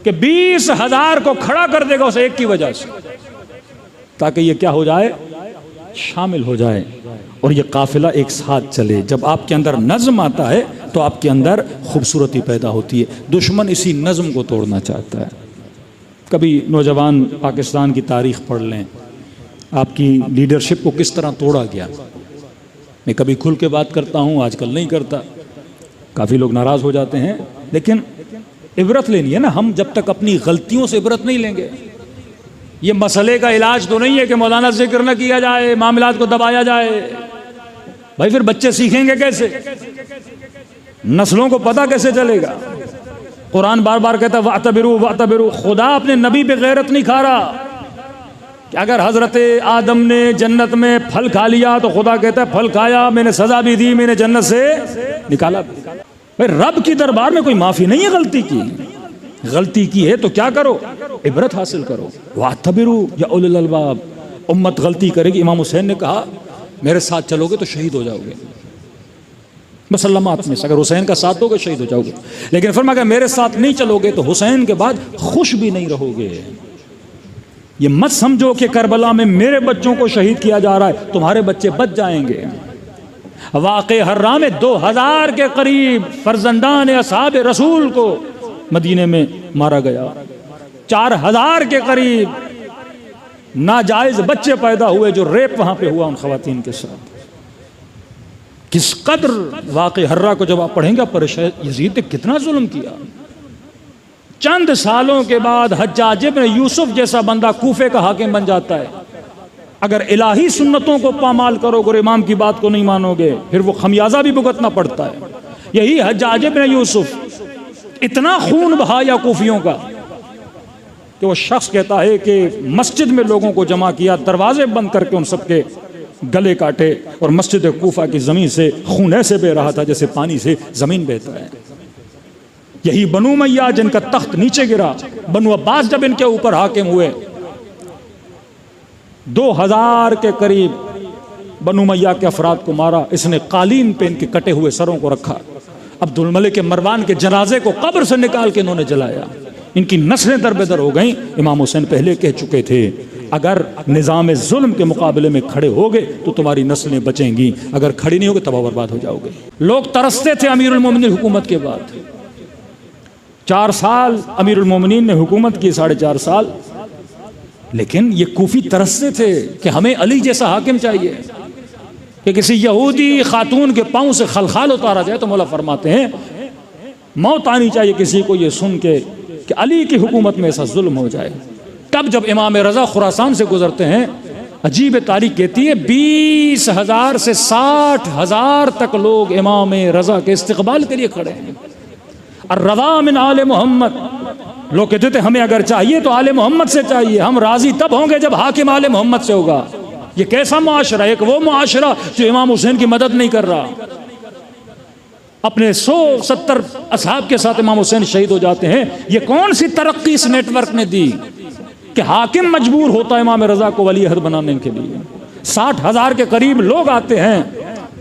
कि 20,000 को खड़ा कर देगा उस एक की वजह से, ताकि ये क्या हो जाए? शामिल हो जाए और ये काफिला एक साथ चले। जब आपके अंदर नज़्म आता है तो आपके अंदर खूबसूरती पैदा होती है। दुश्मन इसी नज़्म को तोड़ना चाहता है। कभी नौजवान पाकिस्तान की तारीख़ पढ़ लें, आपकी लीडरशिप को किस तरह तोड़ा गया। मैं कभी खुल के बात करता हूँ, आजकल नहीं करता, काफ़ी लोग नाराज़ हो जाते हैं। लेकिन इबरत लेनी है ना, हम जब तक अपनी गलतियों से इबरत नहीं लेंगे। ये मसले का इलाज तो नहीं है कि मौलाना जिक्र न किया जाए, मामलात को दबाया जाए। भाई फिर बच्चे सीखेंगे कैसे? नस्लों को पता कैसे चलेगा? कुरान बार बार कहता है वातबिरू वातबिरू। खुदा अपने नबी पे गैरत नहीं खा रहा कि अगर हजरत आदम ने जन्नत में फल खा लिया तो खुदा कहता है फल खाया, मैंने सजा भी दी, मैंने जन्नत से निकाला। भाई रब की दरबार में कोई माफी नहीं है गलती की। गलती की है तो क्या करो? इबरत हासिल करो। वातबिरू या उलुल अलबाब। उम्मत गलती करेगी। इमाम हुसैन ने कहा मेरे साथ चलोगे तो शहीद हो जाओगे, मुसल्लमात में से अगर हुसैन का साथ दोगे शहीद हो जाओगे। लेकिन फरमाया अगर मेरे साथ नहीं चलोगे तो हुसैन के बाद खुश भी नहीं रहोगे। ये मत समझो कि करबला में मेरे बच्चों को शहीद किया जा रहा है, तुम्हारे बच्चे बच जाएंगे। वाक़े हर्रा में 2000 के करीब फर्जंदान असहाब रसूल को मदीने में मारा गया, 4000 के करीब नाजायज बच्चे पैदा हुए जो रेप वहां पे हुआ उन खवातीन के साथ। किस कदर वाक़े हर्रा को जब आप पढ़ेंगे परेशान, यजीद ने कितना जुल्म किया। चंद सालों के बाद हज्जाज इब्न यूसुफ जैसा बंदा कूफे का हाकिम बन जाता है। अगर इलाही सुन्नतों को पामाल करोगे और इमाम की बात को नहीं मानोगे फिर वो खमियाजा भी भुगतना पड़ता है। यही हज्जाज इब्न यूसुफ इतना खून बहाया कूफियों का कि वो शख्स कहता है कि मस्जिद में लोगों को जमा किया, दरवाजे बंद करके उन सबके गले काटे और मस्जिद कूफा की जमीन से खून ऐसे बह रहा था जैसे पानी से जमीन बहता है। यही बनु मैया जिनका तख्त नीचे गिरा, बनु अब्बास जब इनके ऊपर हाकिम हुए 2000 के करीब बनु मैया के अफराद को मारा। इसने कालीन पे इनके कटे हुए सरों को रखा। अब्दुल मलिक के मरवान के जनाजे को कब्र से निकाल के इन्होंने जलाया। इनकी नस्लें दरबेदर हो गईं। इमाम हुसैन पहले कह चुके थे अगर निज़ाम जुल्म के मुकाबले में खड़े होगे तो तुम्हारी नस्लें बचेंगी, अगर खड़ी नहीं होगे तबाह बर्बाद हो जाओगे। लोग तरसते थे अमीरुल मोमिनीन हुकूमत के बाद। 4 साल अमीरुल मोमिनीन ने हुकूमत की, 4.5 साल, लेकिन ये कूफी तरसते थे कि हमें अली जैसा हाकिम चाहिए कि किसी यहूदी खातून के पांव से खलखाल उतारा जाए। तो मौला फरमाते हैं मौत आनी चाहिए किसी को ये सुन के कि अली की हुकूमत में ऐसा जुल्म हो जाए। तब जब इमाम रज़ा खुरासान से गुजरते हैं, अजीब तारीख कहती है 20,000 से 60,000 तक लोग इमाम रज़ा के इस्तकबाल के लिए खड़े हैं। और रवा मिन आले मोहम्मद, लोग कहते थे हमें अगर चाहिए तो आले मोहम्मद से चाहिए, हम राजी तब होंगे जब हाकिम आले मोहम्मद से होगा। ये कैसा मुआशरा, एक वो मुआशरा जो इमाम हुसैन की मदद नहीं कर रहा। अपने 170 असहाब के साथ इमाम हुसैन शहीद हो जाते हैं। ये कौन सी तरक्की इस नेटवर्क ने दी कि हाकिम मजबूर होता है इमाम रज़ा को वली अहद बनाने के लिए। 60,000 के करीब लोग आते हैं।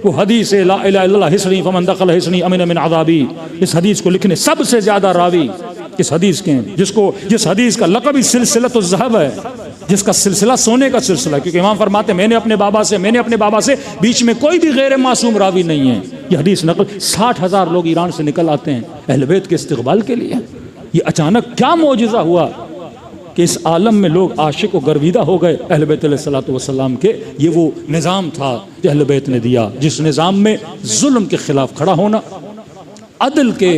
वो हदीस ला इलाहा इल्लल्लाह हिस्नी फमन दखल हिस्नी अमिन मिन अज़ाबी, इस हदीस को लिखने सबसे ज्यादा रावी इस हदीस के हैं, जिस हदीस का लक़ब ही सिलसिलतुज़ ज़हब है, जिसका सिलसिला सोने का सिलसिला। क्योंकि इमाम फरमाते मैंने अपने बाबा से बीच में कोई भी गैर मासूम रावी नहीं है। ये हदीस नकल 60,000 लोग ईरान से निकल आते हैं अहले बैत के इस्तक़बाल के लिए। ये अचानक क्या मौजिज़ा हुआ कि इस आलम में लोग आशिक व गर्विदा हो गए अहले बैत अलैहिस्सलातु वस्सलाम के। ये वो निज़ाम था जो अहले बैत ने दिया, जिस निज़ाम में जुल्म के खिलाफ खड़ा होना, अदल के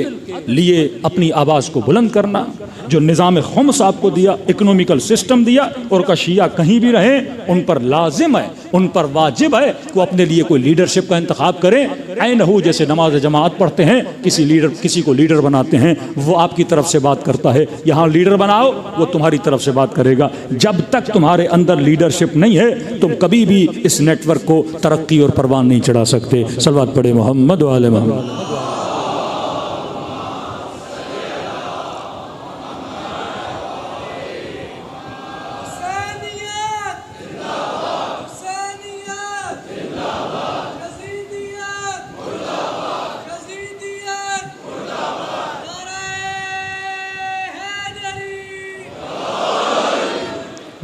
लिए अपनी आवाज़ को बुलंद करना, जो निज़ाम खुम्स आपको दिया, इकोनॉमिकल सिस्टम दिया, और का शिया कहीं भी रहें उन पर लाजिम है, उन पर वाजिब है कि वो अपने लिए कोई लीडरशिप का इंतखाब करें। ऐनहू जैसे नमाज जमात पढ़ते हैं, किसी को लीडर बनाते हैं, वो आपकी तरफ से बात करता है। यहाँ लीडर बनाओ, वो तुम्हारी तरफ से बात करेगा। जब तक तुम्हारे अंदर लीडरशिप नहीं है तुम कभी भी इस नेटवर्क को तरक्की और परवान नहीं चढ़ा सकते। सलवात पढ़े मोहम्मद व आले मोहम्मद।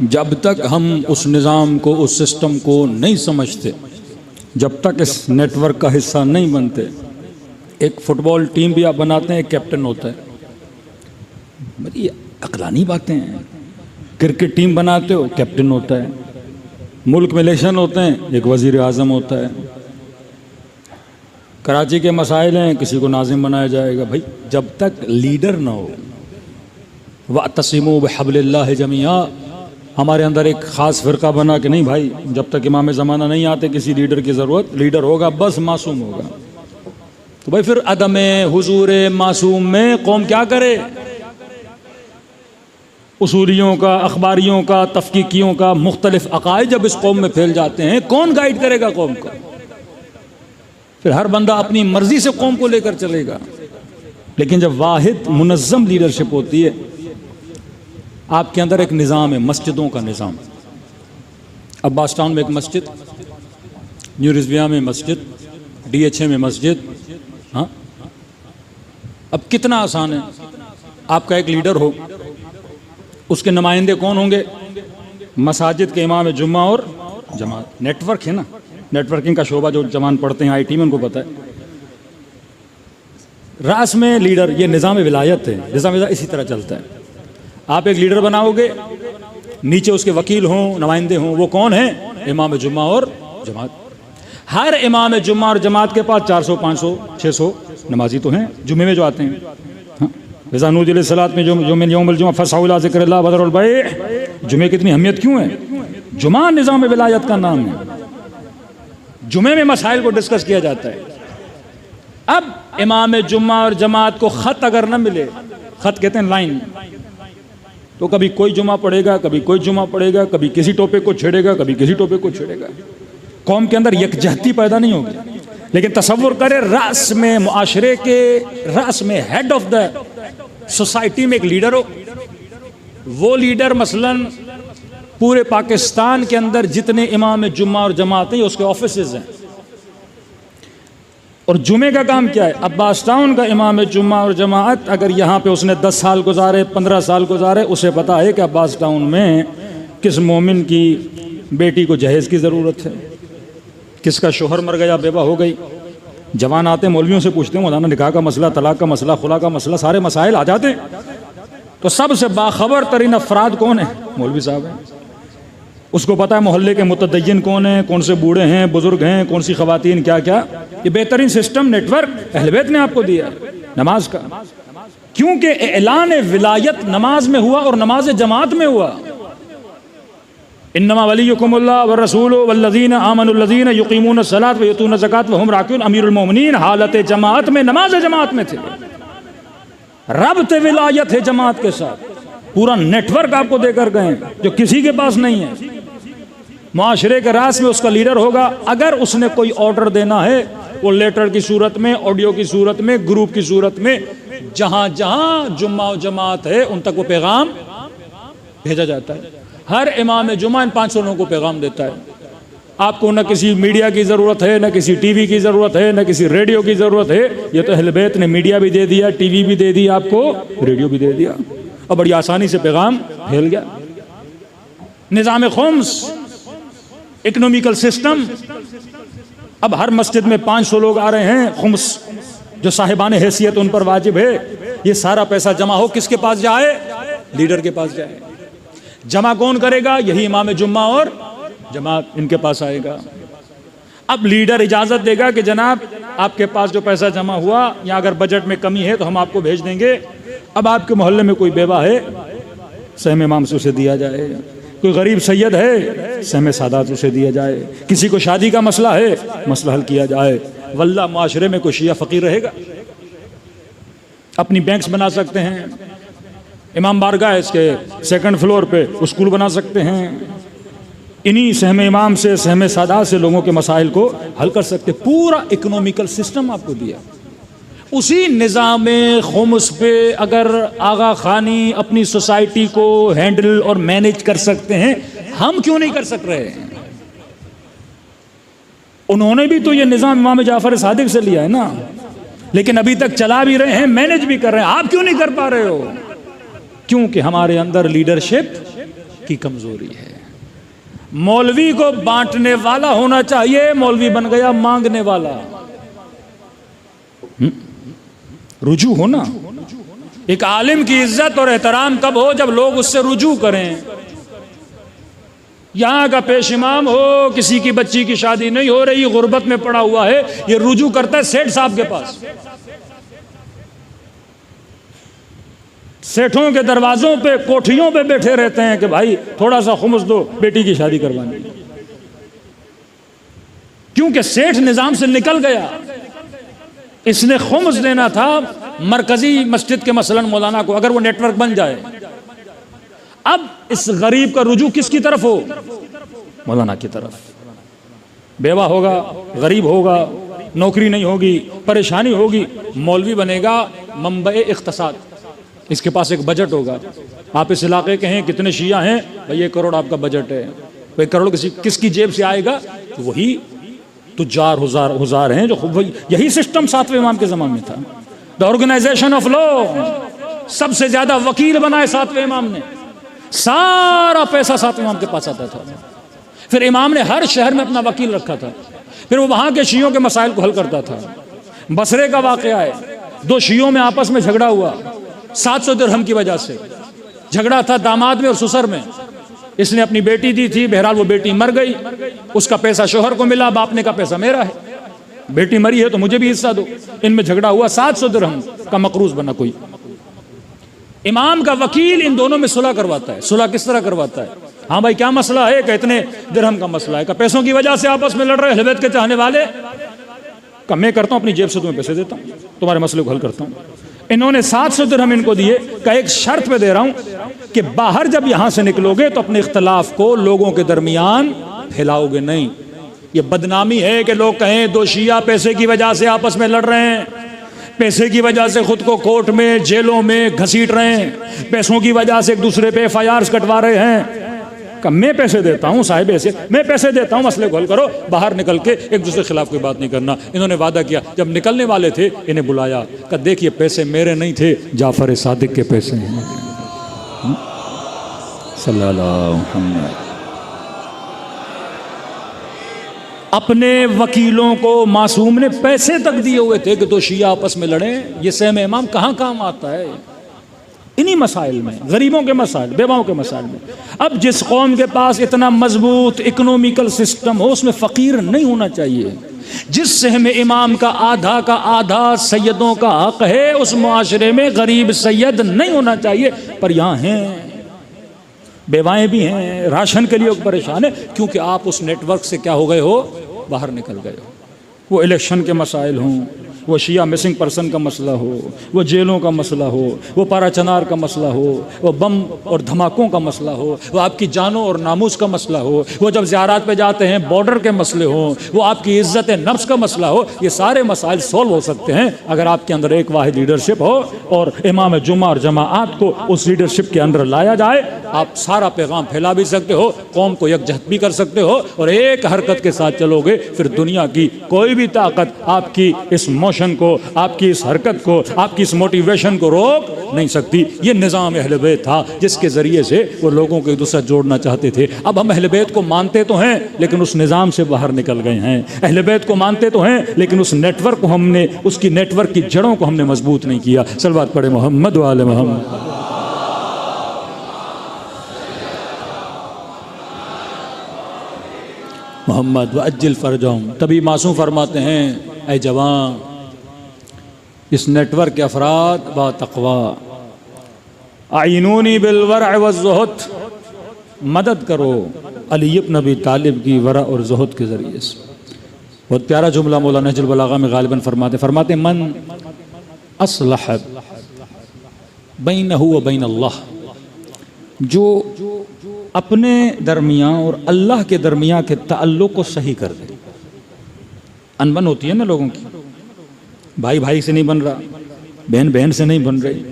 जब तक हम उस निज़ाम को, उस सिस्टम को नहीं समझते, जब तक इस नेटवर्क का हिस्सा नहीं बनते, एक फुटबॉल टीम भी आप बनाते हैं, एक कैप्टन होता है। ये अकलानी बातें हैं। क्रिकेट टीम बनाते हो, कैप्टन होता है। मुल्क में इलेक्शन होते हैं, एक वज़ीर आज़म होता है। कराची के मसाइल हैं, किसी को नाज़िम बनाया जाएगा। भाई जब तक लीडर ना हो, वअतसिमू बिहब्लिल्लाहि जमीआ, हमारे अंदर एक ख़ास फ़िरका बना कि नहीं भाई जब तक इमाम ज़माना नहीं आते किसी लीडर की ज़रूरत, लीडर होगा बस मासूम होगा। तो भाई फिर अदम हुजूर मासूम में कौम क्या करे? उसूलियों का, अखबारियों का, तफ़कीकियों का मुख्तलिफ अक़ाइद जब इस कौम में फैल जाते हैं, कौन गाइड करेगा कौम को? फिर हर बंदा अपनी मर्जी से कौम को लेकर चलेगा। लेकिन जब वाहिद मुनज़्ज़म लीडरशिप होती है, आपके अंदर एक निज़ाम है, मस्जिदों का निज़ाम। अब्बास टाउन में एक मस्जिद, न्यू रिजविया में मस्जिद, DHA में मस्जिद। हाँ, अब कितना आसान है। आपका एक लीडर हो, उसके नुमाइंदे कौन होंगे? मसाजिद के इमाम जुम्मा और जमात। नेटवर्क है ना, नेटवर्किंग का शोबा जो जवान पढ़ते हैं IT में उनको पता है। रास में लीडर, ये निज़ाम विलायत है। निज़ाम विलायत इसी तरह चलता है। आप एक लीडर बनाओगे, नीचे उसके वकील हों, नुमाइंदे हों। वो कौन है? इमाम जुम्मा और जमात। हर इमाम जुम्मा और जमात के पास 400, 500, 600 नमाजी तो हैं जुम्मे में जो आते हैं। हाँ, वज़ानूदिल सलात में जुम्मा फसाउला ज़िक्रिल्लाह बदरुल बै। जुम्मे की इतनी अहमियत क्यों है? जुम्मा निज़ाम विलायत का नाम है। जुम्मे में मसाइल को डिस्कस किया जाता है। अब इमाम जुम्मा और जमात को ख़त अगर न मिले, ख़त कहते हैं लाइन, तो कभी कोई जुम्मा पढ़ेगा, कभी कोई जुम्मा पढ़ेगा, कभी किसी टॉपिक को छेड़ेगा, कभी किसी टॉपिक को छेड़ेगा। कौम के अंदर यकजहती पैदा नहीं होगी। लेकिन तसव्वुर करें, रास में, मुआशरे के रास में, हेड ऑफ द सोसाइटी में एक लीडर हो। वो लीडर मसलन पूरे पाकिस्तान के अंदर जितने इमाम जुम्मा और जमात हैं, उसके ऑफिसेज हैं। और जुमे का काम क्या है? अब्बास टाउन का इमाम जुम्मा और जमात अगर यहाँ पे उसने 10 साल गुजारे, 15 साल गुजारे, उसे पता है कि अब्बास टाउन में किस मोमिन की बेटी को जहेज़ की ज़रूरत है, किसका शोहर मर गया, बेवा हो गई। जवान आते मौलवियों से पूछते हैं, मौलाना निकाह का मसला, तलाक का मसला, खुला का मसला, सारे मसाइल आ जाते हैं। तो सबसे बाखबर तरीन अफराद कौन है? मौलवी साहब हैं। उसको पता है मोहल्ले के मुतदय्यिन कौन है, कौन से बूढ़े हैं, बुजुर्ग हैं, कौन सी खवातीन, क्या क्या। ये बेहतरीन सिस्टम, नेटवर्क अहले बैत ने आपको दिया नमाज का। क्योंकि ऐलान विलायत नमाज में हुआ और नमाज जमात में हुआ। इन्नमा वलियुकुमुल्लाह व रसूलुहु वल्लज़ीना आमनुल्लज़ीना युक़ीमून अस्सलात व युतून ज़कात व हुम राकिऊन। अमीरुल मोमिनीन हालत जमात में, नमाज जमात में थे। रब्त विलायत है जमात के साथ। पूरा नेटवर्क आपको देकर गए जो किसी के पास नहीं है। माशरे के रास में उसका लीडर होगा। अगर उसने कोई ऑर्डर देना है, वो लेटर की सूरत में, ऑडियो की सूरत में, ग्रुप की सूरत में, जहां जहां जुम्मा और जमात है उन तक वो पैगाम भेजा जाता है। हर इमाम जुम्मा इन 500 लोगों को पैगाम देता है। आपको न किसी मीडिया की ज़रूरत है, न किसी TV की ज़रूरत है, न किसी रेडियो की ज़रूरत है। ये तो अहले बैत ने मीडिया भी दे दिया, TV भी दे दिया, आपको रेडियो भी दे दिया, और बड़ी आसानी से पैगाम फैल गया। निज़ाम खुम्स, इकोनॉमिकल सिस्टम। अब हर मस्जिद में 500 लोग आ रहे हैं, खुम्स जो साहिबान हैसियत उन पर वाजिब है। ये सारा पैसा जमा हो किसके पास जाए? लीडर के पास जाए। जमा कौन करेगा? यही इमाम जुम्मा और जमात, इनके पास आएगा। अब लीडर इजाज़त देगा कि जनाब आपके पास जो पैसा जमा हुआ, या अगर बजट में कमी है तो हम आपको भेज देंगे। अब आपके मोहल्ले में कोई बेवा है, सहम इमाम से उसे दिया जाए। कोई गरीब सैयद है, सहम सादात उसे दिया जाए। किसी को शादी का मसला है, मसला हल किया जाए। वल्लाह माशरे में कोई शिया फ़कीर रहेगा। अपनी बैंक्स बना सकते हैं, इमाम बारगाह इसके 2nd फ्लोर पे स्कूल बना सकते हैं। इन्हीं सहम इमाम से, सहम सादात से लोगों के मसाइल को हल कर सकते। पूरा इकोनॉमिकल सिस्टम आपको दिया। उसी निज़ाम खुम्स पे अगर आगा खानी अपनी सोसाइटी को हैंडल और मैनेज कर सकते हैं, हम क्यों नहीं कर सक रहे? उन्होंने भी तो ये निज़ाम इमाम जाफर सादिक से लिया है ना, लेकिन अभी तक चला भी रहे हैं, मैनेज भी कर रहे हैं। आप क्यों नहीं कर पा रहे हो? क्योंकि हमारे अंदर लीडरशिप की कमजोरी है। मौलवी को बांटने वाला होना चाहिए, मौलवी बन गया मांगने वाला। रुजू हो ना। एक आलिम की इज्जत और एहतराम कब हो? जब लोग उससे रुजू करें। यहाँ का पेश इमाम हो, किसी की बच्ची की शादी नहीं हो रही, गुर्बत में पड़ा हुआ है, ये रुजू करता है सेठ साहब के पास। सेठों के दरवाजों पे, कोठियों पे बैठे रहते हैं कि भाई थोड़ा सा खुम्स दो, बेटी की शादी करवानी। क्योंकि सेठ निजाम से निकल गया। इसने खुम्स देना था मरकजी मस्जिद के मसलन मौलाना को, अगर वो नेटवर्क बन जाए। अब इस गरीब का रुजू किसकी तरफ हो? मौलाना की तरफ। बेवा होगा, गरीब होगा, नौकरी नहीं होगी, परेशानी होगी, मौलवी बनेगा मंबए इख्तिसाद। इसके पास एक बजट होगा। आप इस इलाके के हैं, कितने शिया हैं? भाई 1 करोड़ आपका बजट है। 1 करोड़ किसकी जेब से आएगा? तो वही तुजार हुजार हैं जो खूब, यही सिस्टम सातवें इमाम के ज़माने में था। द ऑर्गेनाइजेशन ऑफ लॉ, सबसे ज़्यादा वकील बनाए सातवें इमाम ने, सारा पैसा सातवें इमाम के पास आता था। फिर इमाम ने हर शहर में अपना वकील रखा था, फिर वो वहाँ के शियों के मसाइल को हल करता था। बसरे का वाक़या है, 2 शियों में आपस में झगड़ा हुआ 700 दिरहम की वजह से। झगड़ा था दामाद में और ससुर में। इसने अपनी बेटी दी थी, बहरहाल वो बेटी मर गई, उसका पैसा शोहर को मिला, बाप ने का पैसा मेरा है, बेटी मरी है तो मुझे भी हिस्सा दो। इनमें झगड़ा हुआ, 700 दिरहम का मकरूज बना कोई। इमाम का वकील इन दोनों में सुलह करवाता है। सुलह किस तरह करवाता है? हाँ भाई क्या मसला है? कि इतने दिरहम का मसला है। का पैसों की वजह से आपस में लड़ रहे अहल बैत के चाहने वाले। का मैं करता हूँ अपनी जेब से तुम्हें पैसे देता हूँ, तुम्हारे मसले को हल करता हूँ। इन्होंने 700 दिरहम इनको दिए। का एक शर्त पे दे रहा हूँ कि बाहर जब यहाँ से निकलोगे तो अपने इख्तलाफ को लोगों के दरमियान फैलाओगे नहीं। ये बदनामी है कि लोग कहें 2 शिया पैसे की वजह से आपस में लड़ रहे हैं, पैसे की वजह से खुद को कोर्ट में जेलों में घसीट रहे हैं, पैसों की वजह से एक दूसरे पे FIRs कटवा रहे हैं। का मैं पैसे देता हूँ साहिब, ऐसे मैं पैसे देता हूँ, मसले को हल करो, बाहर निकल के एक दूसरे के खिलाफ कोई बात नहीं करना। इन्होंने वादा किया, जब निकलने वाले थे इन्हें बुलाया। का देखिए पैसे मेरे नहीं थे, जाफर सादिक के पैसे हैं। सल्लल्लाहु अलैहि वसल्लम। अपने वकीलों को मासूम ने पैसे तक दिए हुए थे कि 2 शिया आपस में लड़े। ये सहम इमाम कहाँ काम आता है? इन्हीं मसाइल में, गरीबों के मसाइल, बेवाओं के मसाइल में। अब जिस कौम के पास इतना मजबूत इकोनॉमिकल सिस्टम हो उसमें फ़कीर नहीं होना चाहिए। जिस सहम इमाम का आधा सैयदों का हक है, उस मुआशरे में गरीब सैयद नहीं होना चाहिए। पर यहाँ हैं, बेवाएं भी हैं, राशन के लिए परेशान है, क्योंकि आप उस नेटवर्क से क्या हो गए हो? बाहर निकल गए हो। वो इलेक्शन के मसाइल हों, वो शिया मिसिंग पर्सन का मसला हो, वो जेलों का मसला हो, वो पाराचनार का मसला हो, वो बम और धमाकों का मसला हो, वो आपकी जानों और नामूस का मसला हो, वो जब ज़ियारत पे जाते हैं बॉर्डर के मसले हों, वो आपकी इज़्ज़त नफ्स का मसला हो। ये सारे मसाइल सॉल्व हो सकते हैं अगर आपके अंदर एक वाहिद लीडरशिप हो और इमाम जुम्मा और जमाआत को उस लीडरशिप के अंदर लाया जाए। आप सारा पैगाम फैला भी सकते हो, कौम को यकजहत भी कर सकते हो, और एक हरकत के साथ चलोगे फिर दुनिया की कोई भी ताकत आपकी इस मोशन को, आपकी इस हरकत को, आपकी इस मोटिवेशन को रोक नहीं सकती। ये निज़ाम अहले बैत था जिसके ज़रिए से वो लोगों को एक दूसरे जोड़ना चाहते थे। अब हम अहले बैत को मानते तो हैं लेकिन उस निज़ाम से बाहर निकल गए हैं। अहले बैत को मानते तो हैं लेकिन उस नेटवर्क को हमने, उसकी नेटवर्क की जड़ों को हमने मजबूत नहीं किया। सलवात पढ़े मोहम्मद वाले मोहम्मद। मोहम्मद व अज्जिल फरजहुम। तभी मासूम फरमाते हैं, ऐ जवान, इस नेटवर्क के अफराद बा तक़वा, आइनूनी बिल वरा व ज़ुहद, मदद करो अली इब्न अबी तालिब की वरा और ज़ुहद के ज़रिए से। बहुत प्यारा जुमला मौलाना नहजुल बलागा में गालिबन फरमाते मन अस्लह बैनहु व बैन अल्लाह, जो अपने दरमियाँ और अल्लाह के दरमियाँ के ताल्लुक़ को सही कर दे। अनबन होती है ना लोगों की, भाई भाई से नहीं बन रहा, बहन बहन से नहीं बन रही।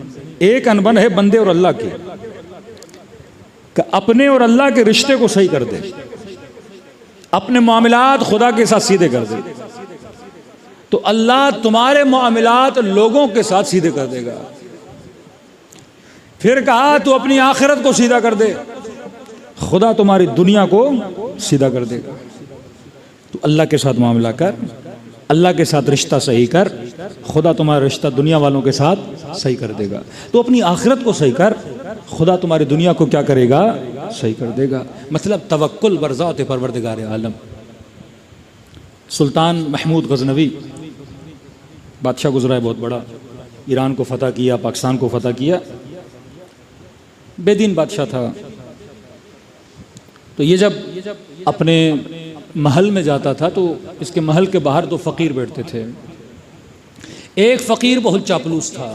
एक अनबन है बंदे और अल्लाह की, अपने और अल्लाह के रिश्ते को सही कर दे, अपने मामलात खुदा के साथ सीधे कर दे, तो अल्लाह तुम्हारे मामलात लोगों के साथ सीधे कर देगा। फिर कहा तू अपनी आखिरत को सीधा कर दे, खुदा तुम्हारी दुनिया को सीधा कर देगा। तो अल्लाह के साथ मामला कर, अल्लाह के साथ रिश्ता सही कर, खुदा तुम्हारा रिश्ता दुनिया वालों के साथ सही कर देगा। तो अपनी आखिरत को सही कर, खुदा तुम्हारी दुनिया को क्या करेगा? सही कर देगा। मतलब तवक्कुल बरज़ात परवरदिगार आलम। सुल्तान महमूद गज़नवी बादशाह गुजरा है बहुत बड़ा, ईरान को फ़तह किया, पाकिस्तान को फ़तह किया, बेदीन बादशाह था। तो ये जब अपने महल में जाता था तो इसके महल के बाहर 2 फ़कीर बैठते थे। एक फ़कीर बहुत चापलूस था,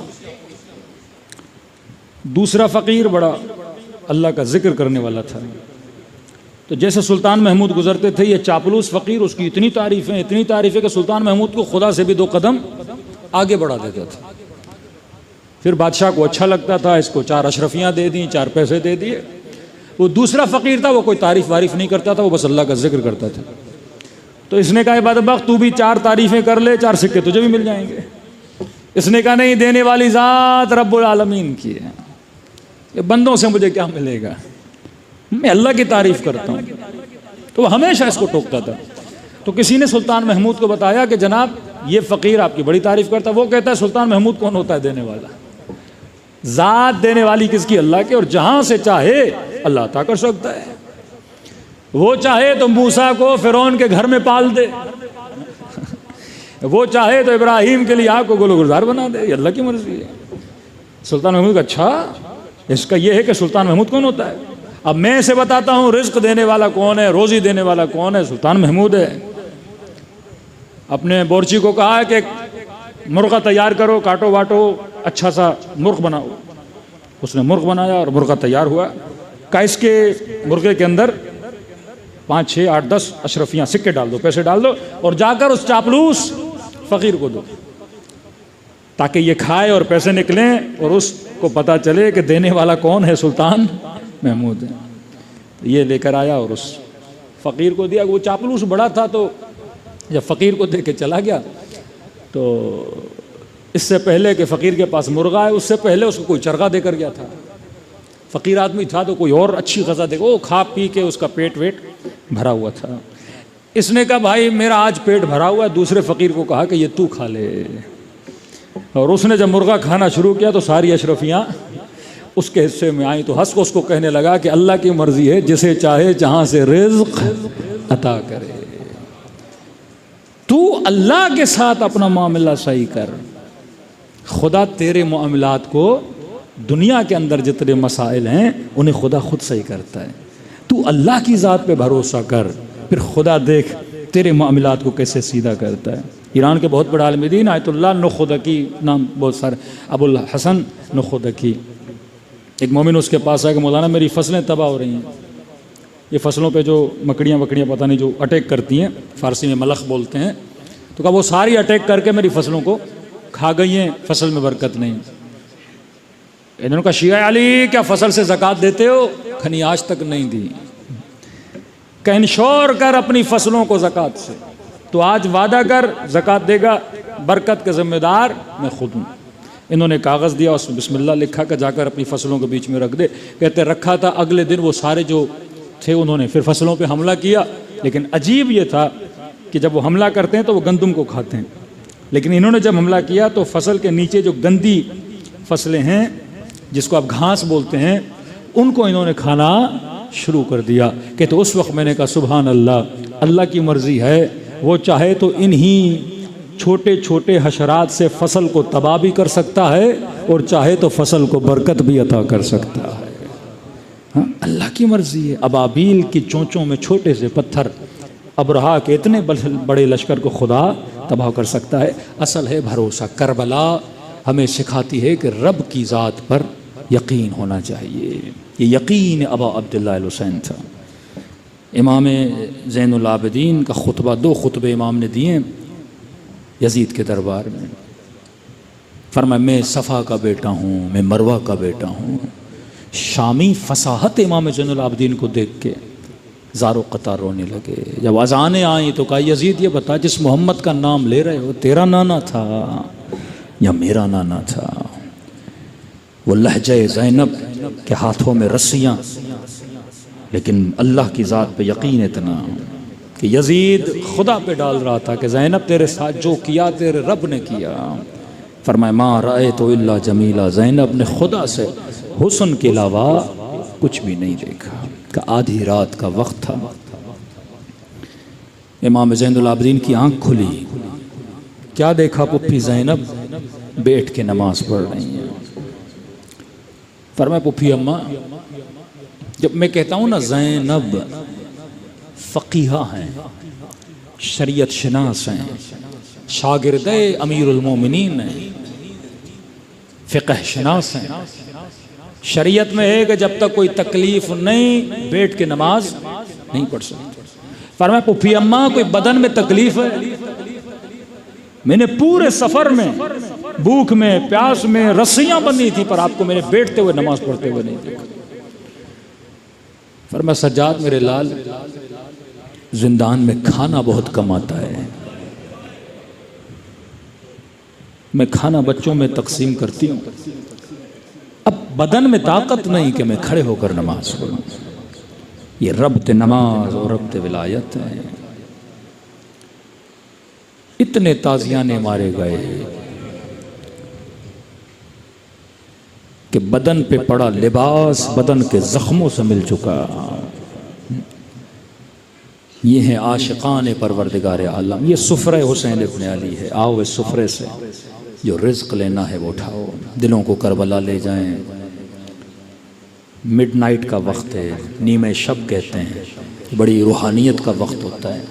दूसरा फ़कीर बड़ा अल्लाह का जिक्र करने वाला था। तो जैसे सुल्तान महमूद गुजरते थे, ये चापलूस फ़कीर उसकी इतनी तारीफ़ें कि सुल्तान महमूद को खुदा से भी 2 कदम आगे बढ़ा देता था। फिर बादशाह को अच्छा लगता था, इसको 4 अशरफियाँ दे दी, 4 पैसे दे दिए। वो दूसरा फ़कीर था, वो कोई तारीफ़ वारीफ़ नहीं करता था, वो बस अल्लाह का जिक्र करता था। तो इसने कहा बदबख्त तू भी 4 तारीफें कर ले, 4 सिक्के तुझे भी मिल जाएंगे। इसने कहा नहीं, देने वाली ज़ात रब्बुल आलमीन की है, ये बंदों से मुझे क्या मिलेगा, मैं अल्लाह की तारीफ करता हूँ। तो वो हमेशा इसको टोकता था। तो किसी ने सुल्तान महमूद को बताया कि जनाब ये फ़कीर आपकी बड़ी तारीफ करता है। वो कहता है सुल्तान महमूद कौन होता है देने वाला, ज़ात देने वाली किसकी, अल्लाह की, और जहाँ से चाहे अल्लाह अता कर सकता है। वो चाहे तो मूसा को फ़िरौन के घर में पाल दे, वो चाहे तो इब्राहिम के लिए आग को गुलगुजार बना दे, ये अल्लाह की मर्जी है। सुल्तान महमूद का अच्छा, इसका ये है कि सुल्तान महमूद कौन होता है। अब मैं इसे बताता हूँ रिज्क देने वाला कौन है, रोज़ी देने वाला कौन है, सुल्तान महमूद है। अपने बोरची को कहा है कि मुर्गा तैयार करो, काटो वाटो, अच्छा सा मुर्ग बनाओ। उसने मुर्ग बनाया और मुर्गा तैयार हुआ। का इसके मुर्गे के अंदर 5, 6, 8, 10 अशरफियाँ सिक्के डाल दो, पैसे डाल दो, और जाकर उस चापलूस फ़कीर को दो, ताकि ये खाए और पैसे निकलें और उसको पता चले कि देने वाला कौन है, सुल्तान महमूद है। ये लेकर आया और उस फ़कीर को दिया। वो चापलूस बड़ा था, तो जब फ़कीर को दे के चला गया, तो इससे पहले कि फ़कीर के पास मुर्गा है, उससे पहले उसको कोई चरगा देकर गया था। फ़कीर आदमी था तो कोई और अच्छी ग़ज़ा देगा, वो खा पी के उसका पेट वेट भरा हुआ था। इसने कहा भाई मेरा आज पेट भरा हुआ है। दूसरे फ़कीर को कहा कि ये तू खा ले। और उसने जब मुर्गा खाना शुरू किया तो सारी अशरफियाँ उसके हिस्से में आई। तो हंस को उसको कहने लगा कि अल्लाह की मर्ज़ी है, जिसे चाहे जहाँ से रिज़्क़ अता करे। तू अल्लाह के साथ अपना मामला सही कर, खुदा तेरे मामलात को, दुनिया के अंदर जितने मसाइल हैं उन्हें खुदा खुद सही करता है। तू अल्लाह की ज़ात पे भरोसा कर, फिर खुदा देख तेरे मामलात को कैसे सीधा करता है। ईरान के बहुत बड़े आलिम दीन आयतुल्लाह नुख़ुदकी नाम, बहुत सारे, अबुल हसन नुख़ुदकी, एक मोमिन उसके पास आया कि मौलाना मेरी फसलें तबाह हो रही हैं, ये फसलों पे जो मकड़ियाँ वकड़ियाँ पता नहीं जो अटैक करती हैं, फ़ारसी में मलख बोलते हैं, तो कहा वो सारी अटैक करके मेरी फसलों को खा गई हैं, फसल में बरकत नहीं। इन्होंने कहा शिया अली क्या फसल से ज़कात देते हो? खनी आज तक नहीं दी। कह इंश्योर कर अपनी फसलों को ज़कात से, तो आज वादा कर ज़कात देगा, बरकत के ज़िम्मेदार मैं खुद हूँ। इन्होंने कागज़ दिया, उसमें बिस्मिल्लाह लिखा कर जाकर अपनी फसलों के बीच में रख दे। कहते रखा था, अगले दिन वो सारे जो थे उन्होंने फिर फसलों पे हमला किया। लेकिन अजीब ये था कि जब वो हमला करते हैं तो वो गंदम को खाते हैं, लेकिन इन्होंने जब हमला किया तो फसल के नीचे जो गंदी फसलें हैं, जिसको आप घास बोलते हैं, उनको इन्होंने खाना शुरू कर दिया। कहते उस वक्त मैंने कहा सुभान अल्लाह, अल्लाह की मर्ज़ी है, वो चाहे तो इन्हीं छोटे छोटे हशरात से फसल को तबाह भी कर सकता है और चाहे तो फसल को बरकत भी अता कर सकता है। हाँ, अल्लाह की मर्ज़ी है। अबाबील की चोंचों में छोटे से पत्थर, अबरहा के इतने बड़े लश्कर को खुदा तबाह कर सकता है। असल है भरोसा। करबला हमें सिखाती है कि रब की ज़ात पर यकीन होना चाहिए। ये यकीन अबा अब्दुल्लाह अल हुसैन था। इमाम ज़ैनुल आबिदीन का खुतबा, 2 खुतबे इमाम ने दिए यजीद के दरबार में। फरमाया मैं सफ़ा का बेटा हूँ, मैं मरवा का बेटा हूँ। शामी फसाहत इमाम ज़ैनुल आबिदीन को देख के ज़ारो क़तार रोने लगे। जब अज़ानें आई तो कहा यजीद ये बता, जिस मोहम्मद का नाम ले रहे हो तेरा नाना था या मेरा नाना था? वो लहजे ज़ैनब के हाथों में रस्सियाँ, लेकिन अल्लाह की ज़ात पे यकीन इतना कि यजीद खुदा पे डाल रहा था कि ज़ैनब तेरे साथ जो किया तेरे रब ने किया। फरमाया मा रअयतु इल्ला जमीला, ज़ैनब ने खुदा से हुस्न के अलावा कुछ भी नहीं देखा। का आधी रात का वक्त था, इमाम ज़ैनुल आबिदीन की आंख खुली। क्या देखा? पुप्पी ज़ैनब बैठ के नमाज पढ़ रही है। फरमाया पुप्पी अम्मा, जब मैं कहता हूँ ना ज़ैनब फ़क़ीहा हैं, शरीयत शनास हैं, शागिर्दे अमीरुल मोमिनीन हैं, फ़िक़ह शनास हैं। शरीयत में है कि जब तक कोई तकलीफ नहीं बैठ के नमाज नहीं पढ़ सकते। फरमाया पुप्पी अम्मा कोई बदन में तकलीफ है? मैंने पूरे सफ़र में भूख में प्यास में रस्सियाँ बंधी थी, पर आपको मैंने बैठते हुए नमाज पढ़ते हुए नहीं देखा। फरमाया सज्जाद मेरे लाल, जिंदान में खाना बहुत कम आता है। मैं खाना बच्चों में तकसीम करती हूँ। अब बदन में ताकत नहीं कि मैं खड़े होकर नमाज पढ़ूँ। ये रब्त नमाज और रब्त विलायत है। इतने ताजियाने मारे गए कि बदन पे पड़ा लिबास बदन के जख्मों से मिल चुका। ये है आशिकान परवरदिगार आलम। ये सुफ्रे हुसैन इब्न अली है। आओ इस सुफ्रे से जो रिज्क लेना है वो उठाओ, दिलों को करबला ले जाएं। मिडनाइट का वक्त है, नीमे शब कहते हैं, बड़ी रूहानियत का वक्त होता है।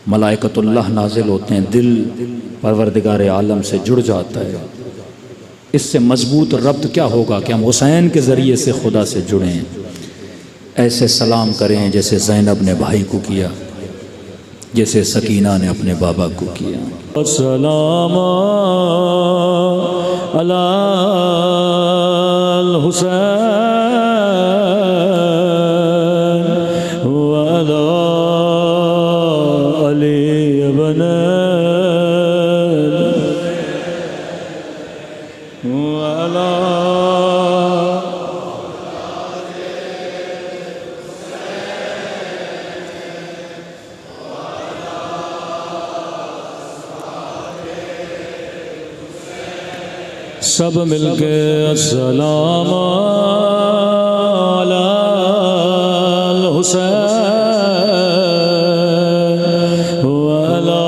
मलाइकतुल्लाह नाजिल होते हैं, दिल परवरदिगार आलम से जुड़ जाता है। इससे मजबूत रब्त क्या होगा कि हम हुसैन के ज़रिए से खुदा से जुड़ें। ऐसे सलाम करें जैसे ज़ैनब ने भाई को किया, जैसे सकीना ने अपने बाबा को किया। अस्सलाम अल हुसैन व अला अली इब्न व अला सब मिलके अस्सलाम अलल हुसैन व अला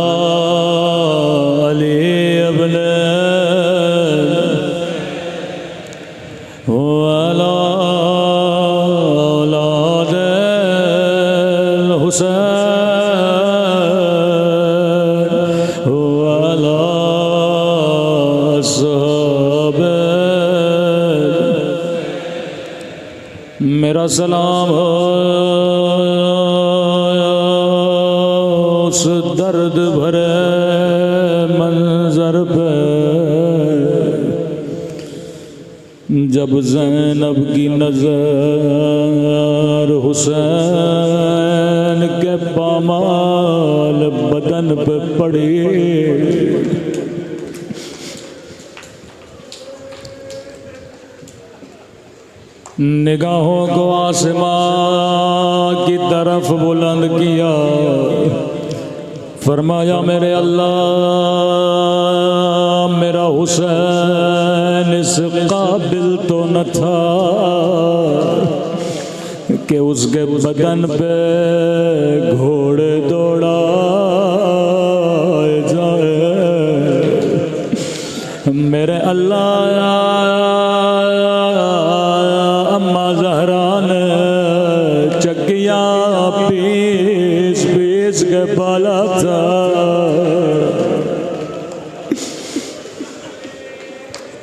अली इब्न व अला औलाद हुसैन व अला मेरा सलाम हो उस दर्द भरे मंजर पे जब ज़ैनब की नज़र हुसैन के पामाल बदन पे पड़ी। निगाहों को आसमां की तरफ बुलंद किया, फरमाया मेरे अल्लाह मेरा हुसैन इस काबिल तो न था कि उसके बदन पे घोड़े दौड़ाए जाए। मेरे अल्लाह अम्मा ज़हरा ने चक्किया पीस पीस के पाला था।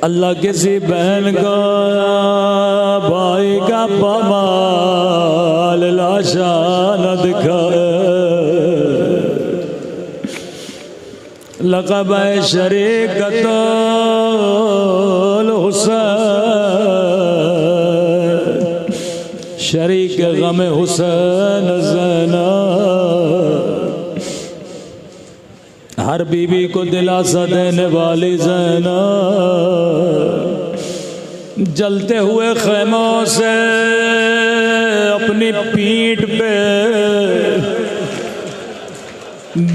अल्लाह किसी बहन का भाई का पामाल लाशा न दिखाए। लक़ब शरीकतुल हुसैन, शरीक गम हुसैन ज़ैनब, हर बीबी को दिलासा देने वाली ज़ैनब, जलते हुए खैमों से अपनी पीठ पे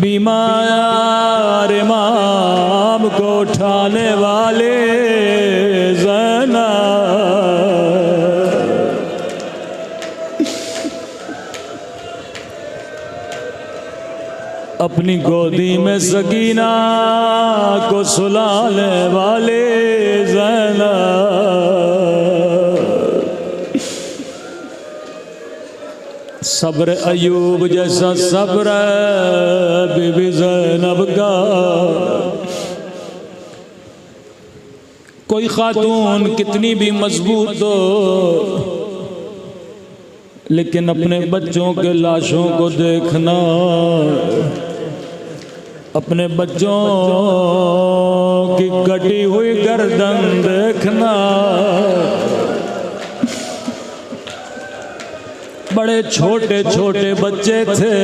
बीमार इमाम को उठाने वाले ज़ैनब, अपनी गोदी में सकीना को सुलाने वाले ज़ैनब, सब्र अयूब जैसा सब्र बीबी ज़ैनब का। कोई खातून कितनी भी मजबूत हो, लेकिन अपने बच्चों के लाशों को देखना, अपने बच्चों की कटी हुई गर्दन देखना बड़े छोटे छोटे बच्चे थे।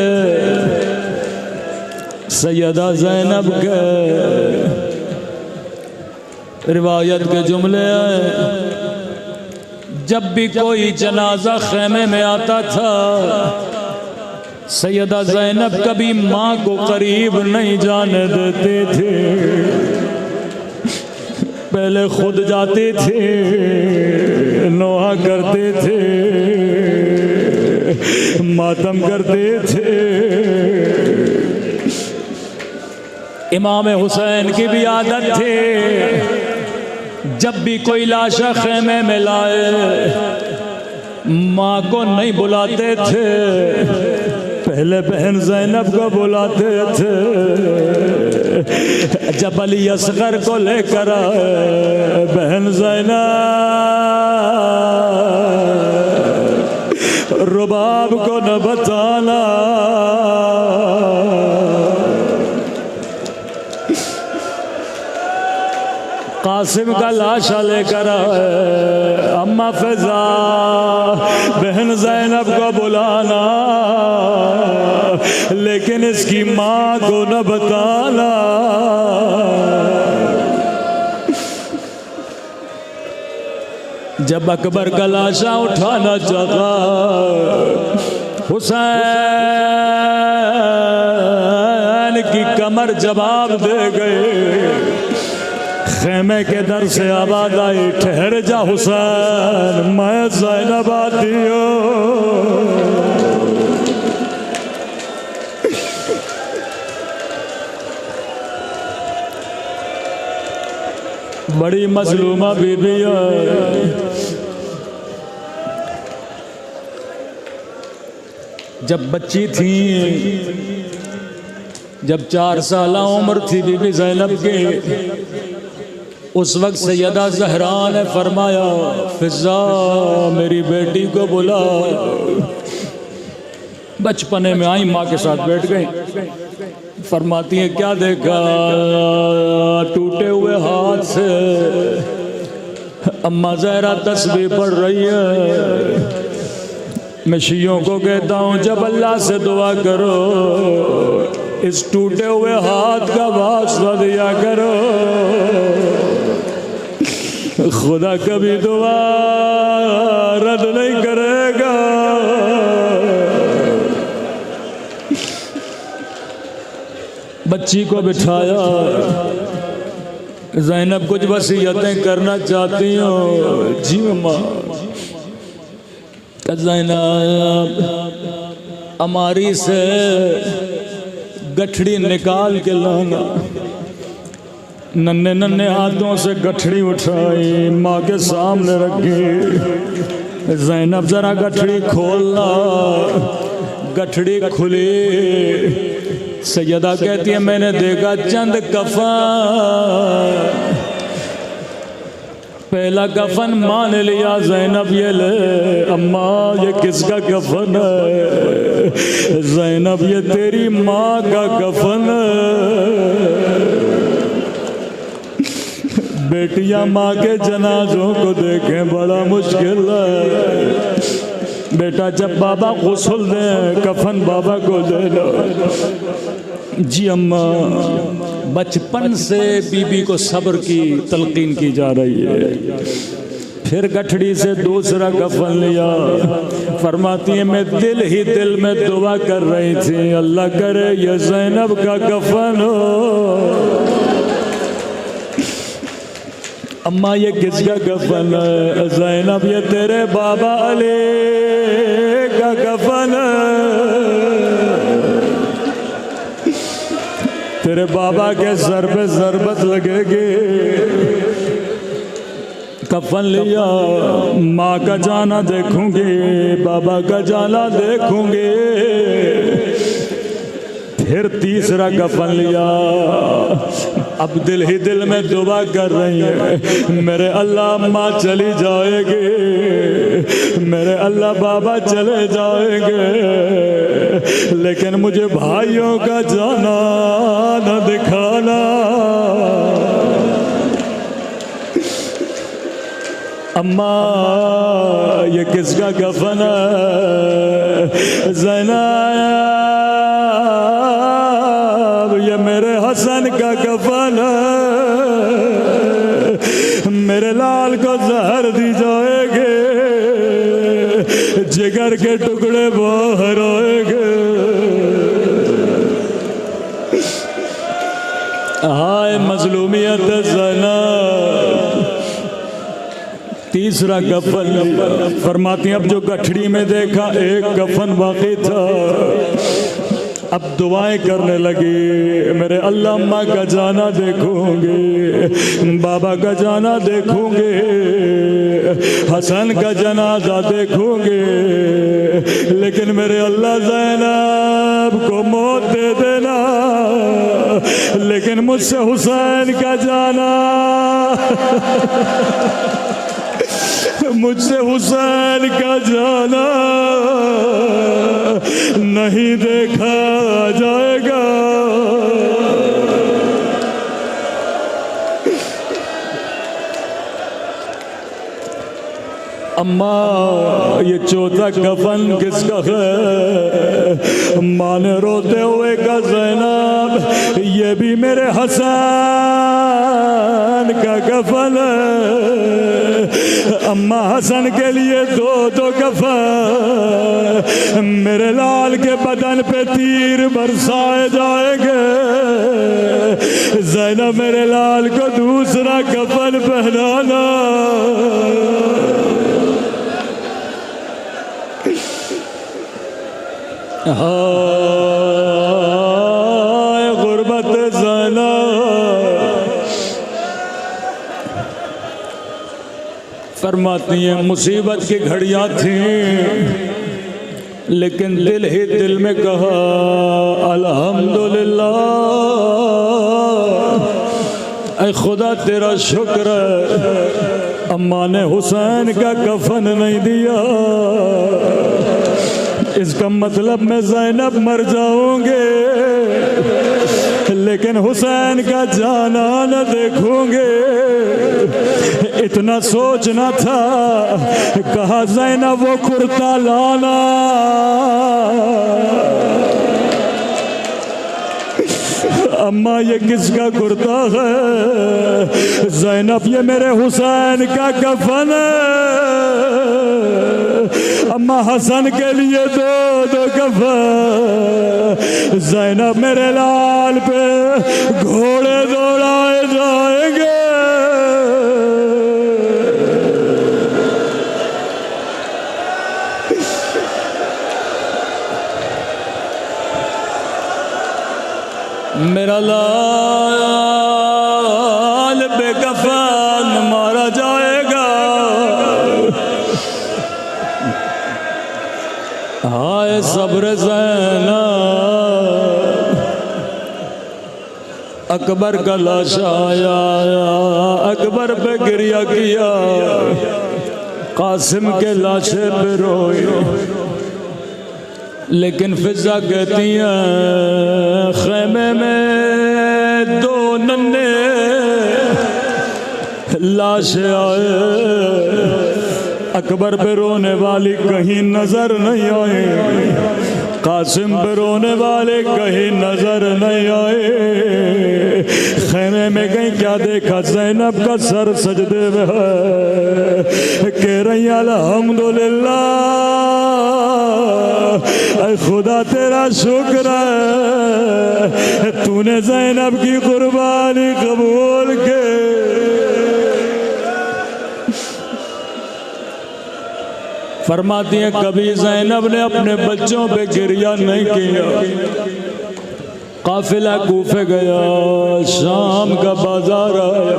सैयदा ज़ैनब के रिवायत के जुमले हैं, जब भी कोई जनाजा खेमे में आता था, सैयदा ज़ैनब कभी माँ को करीब नहीं जाने देते थे। पहले खुद जाते थे, नोहा करते थे, मातम करते थे। इमाम हुसैन की भी आदत थी, जब भी कोई लाशा खेमे में लाए, माँ को नहीं बुलाते थे, पहले बहन ज़ैनब को बुलाते थे। जब अली असगर को लेकर आए, बहन ज़ैनब रुबाब को न बताना, कासिम का लाशा लेकर आए, अम्मा फिजा बहन ज़ैनब को बुलाना, लेकिन इसकी माँ को न बताना। जब अकबर का लाशा उठाना चाहा, हुसैन की कमर जवाब दे गए। खेमे के दर से आवाज आई, ठहर जा हुसैन, मैं ज़ैनब आती हूँ। बड़ी मजलूमा बीबी है। जब बच्ची थी, जब 4 साल उम्र थी बीबी ज़ैनब के, उस वक्त सैयदा ज़हरा ने फरमाया, फिज़ा मेरी बेटी को बुला। बचपने में आई, माँ के साथ बैठ गई। फरमाती है, क्या देखा? टूटे हुए हाथ से अम्मा ज़हरा तस्बीह पढ़ रही है। मैं शियों को कहता हूँ, जब अल्लाह से दुआ करो, इस टूटे हुए हाथ का वास्ता दिया करो, खुदा कभी दुआ रद्द नहीं करेगा। बच्ची को बिठाया, ज़ैनब कुछ वसीयतें करना चाहती हो? जी अम्मा। ज़ैनब अमारी से गठड़ी निकाल के लाना। नन्हे नन्हे हाथों से गठड़ी उठाई, माँ के सामने रखी। ज़ैनब जरा गठड़ी खोलना। गठड़ी खुली, सैयदा कहती है, मैंने देखा चंद कफन। पहला कफन मान लिया ज़ैनब, ये ले अम्मा, ये किसका कफन है? ज़ैनब ये तेरी माँ का कफन है। बेटियां माँ के जनाजों को देखें बड़ा मुश्किल है। बेटा जब बाबा गुस्ल दे, कफन बाबा को दे लो। जी अम्मा। बचपन से बीबी को सब्र की तलकीन की जा रही है। फिर गठड़ी से दूसरा कफन लिया। फरमाती है, मैं दिल ही दिल में दुआ कर रही थी, अल्लाह करे ये ज़ैनब का कफन हो। अम्मा ये किसका कफन है? ज़ैनब ये तेरे बाबा अली का कफन है। तेरे बाबा के सर पे ज़रबत लगेगी। कफन लिया, माँ का जाना देखूंगी, बाबा का जाना देखूंगी। फिर तीसरा कफन लिया। अब दिल ही दिल में दुआ कर रही है, मेरे अल्लाह माँ चली जाएगी, मेरे अल्लाह बाबा चले जाएंगे, लेकिन मुझे भाइयों का जाना न दिखाना। अम्मा ये किसका कफन है? ज़ैनब ये मेरे हसन का कफन है। मेरे लाल को जहर दी जाएगे, जिगर के टुकड़े बाहर आएंगे। हाय मजलूमियत ज़ैनब। तीसरा कफन फरमाती अब जो गठड़ी में देखा एक कफन बाकी था। अब दुआएं करने लगी, मेरे अल्लाह अम्मा का जाना देखूंगे, बाबा का जाना देखूंगे, हसन का जनाजा देखूंगे, लेकिन मेरे अल्लाह ज़ैनब को मौत दे देना, लेकिन मुझसे हुसैन का जाना मुझसे हुसैन का जाना नहीं देखा जाएगा। अम्मा ये चौथा कफन किसका है? माँ ने रोते हुए कहा ज़ैनब ये भी मेरे हसन का कफन है। अम्मा हसन के लिए दो दो कफन, मेरे लाल के बदन पे तीर बरसाए जाएंगे। ज़ैनब मेरे लाल को दूसरा कफन पहनाना। हाय गुर्बत ज़ैनब। फरमाती हैं मुसीबत की घड़ियाँ थी, लेकिन दिल ही दिल में कहा अल्हम्दुलिल्लाह, ऐ खुदा तेरा शुक्र है अम्मा ने हुसैन का कफन नहीं दिया। इसका मतलब मैं ज़ैनब मर जाऊंगे, लेकिन हुसैन का जाना न देखूंगे। इतना सोचना था, कहा ज़ैनब वो कुर्ता लाना। अम्मा ये किसका कुर्ता है? ज़ैनब ये मेरे हुसैन का कफन है। अम्मा हसन के लिए दो दो कफन। ज़ैनब मेरे लाल पे घोड़े दौड़ाए जाएंगे। मेरा लाल बेकफन मारा जाएगा। हाय सब्र ज़ैनब। अकबर का लाश आया, अकबर पे गिरिया किया, कासिम के लाशे पे रोए, लेकिन फिजा कहती हैं खैमे में दो नन्हे लाश आए। अकबर पे रोने वाली कहीं नजर नहीं आए, कासिम पे रोने वाले कहीं नजर नहीं आए। खैमे में कहीं क्या देखा? ज़ैनब का सर सजदे में है, कह रही अल्हम्दुलिल्लाह, ऐ खुदा तेरा शुक्र है तूने ज़ैनब की कुर्बानी कबूल के। फरमाती है कभी ज़ैनब ने अपने बच्चों पे गिरिया नहीं किया। काफिला कूफे गया, शाम का बाजार आया,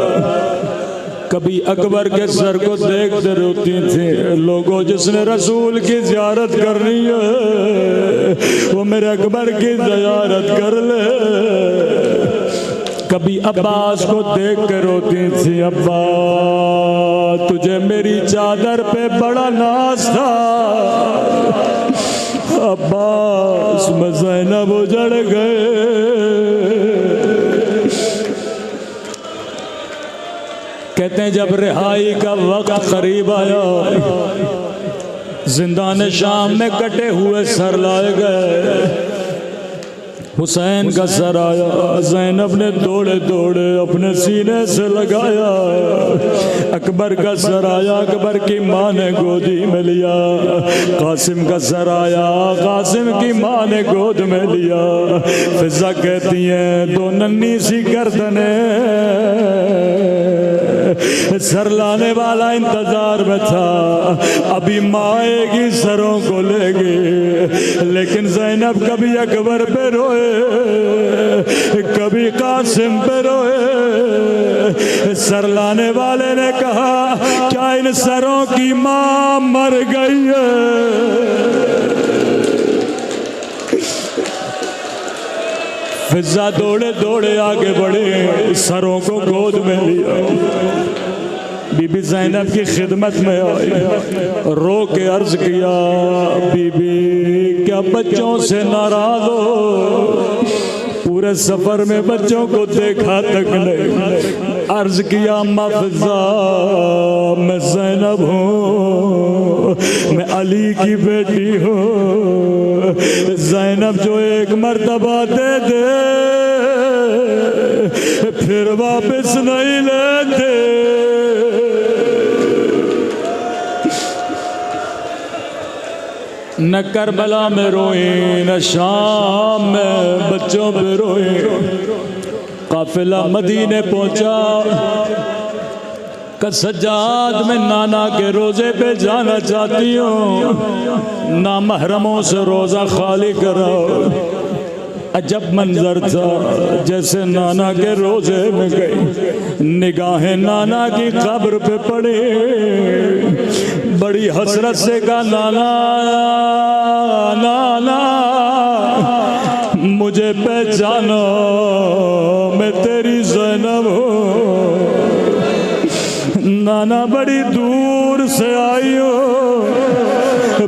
कभी अकबर के सर को देखते रोती थी। लोगों जिसने रसूल की ज़ियारत करनी है वो मेरे अकबर की ज़ियारत कर ले। कभी अब्बास को देख कर रोती थी, अब्बा तुझे मेरी चादर पे बड़ा नाज था। अब्बास में ज़ैनब उजड़ गए। कहते हैं जब रिहाई का वक्त करीब आया, जिंदान शाम में कटे हुए सर लाए गए। हुसैन का सर आया, ज़ैनब ने दौड़े दौड़े अपने सीने से लगाया। अकबर का सर आया, अकबर की माँ ने गोदी में लिया। कासिम का सर आया, कासिम की माँ ने गोद में लिया। फिजा कहती हैं दो नन्ही सी गर्दने, सर लाने वाला इंतजार में था, अभी माँ आएगी सरों को लेगी। लेकिन ज़ैनब कभी अकबर पे रोए, कभी कासिम पे रोए। सर लाने वाले ने कहा क्या इन सरों की माँ मर गई है? फिजा दौड़े दौड़े आगे बढ़े, सरों को गोद में लिया। बीबी ज़ैनब की खिदमत में आई, रो के अर्ज किया बीबी क्या बच्चों से नाराज हो? पूरे सफर में बच्चों को देखा तक नहीं। अर्ज किया अम्मा फिजा मैं ज़ैनब हूँ, मैं अली की बेटी हूँ। ज़ैनब जो एक मर्तबा दे दे फिर वापस नहीं लेते। न करबला में रोए, न शाम में बच्चों पे रोए। काफिला मदीने पहुंचा, का सज्जाद में नाना के रोजे पे जाना चाहती हूँ, ना महरमों से रोजा खाली कराओ। अजब मंजर था, जैसे नाना के रोजे में गई, निगाहें नाना की कब्र पे पड़ी। बड़ी हसरत से कहा नाना नाना मुझे पहचानो, मैं तेरी ज़ैनब हूँ। नाना बड़ी दूर से आई हो,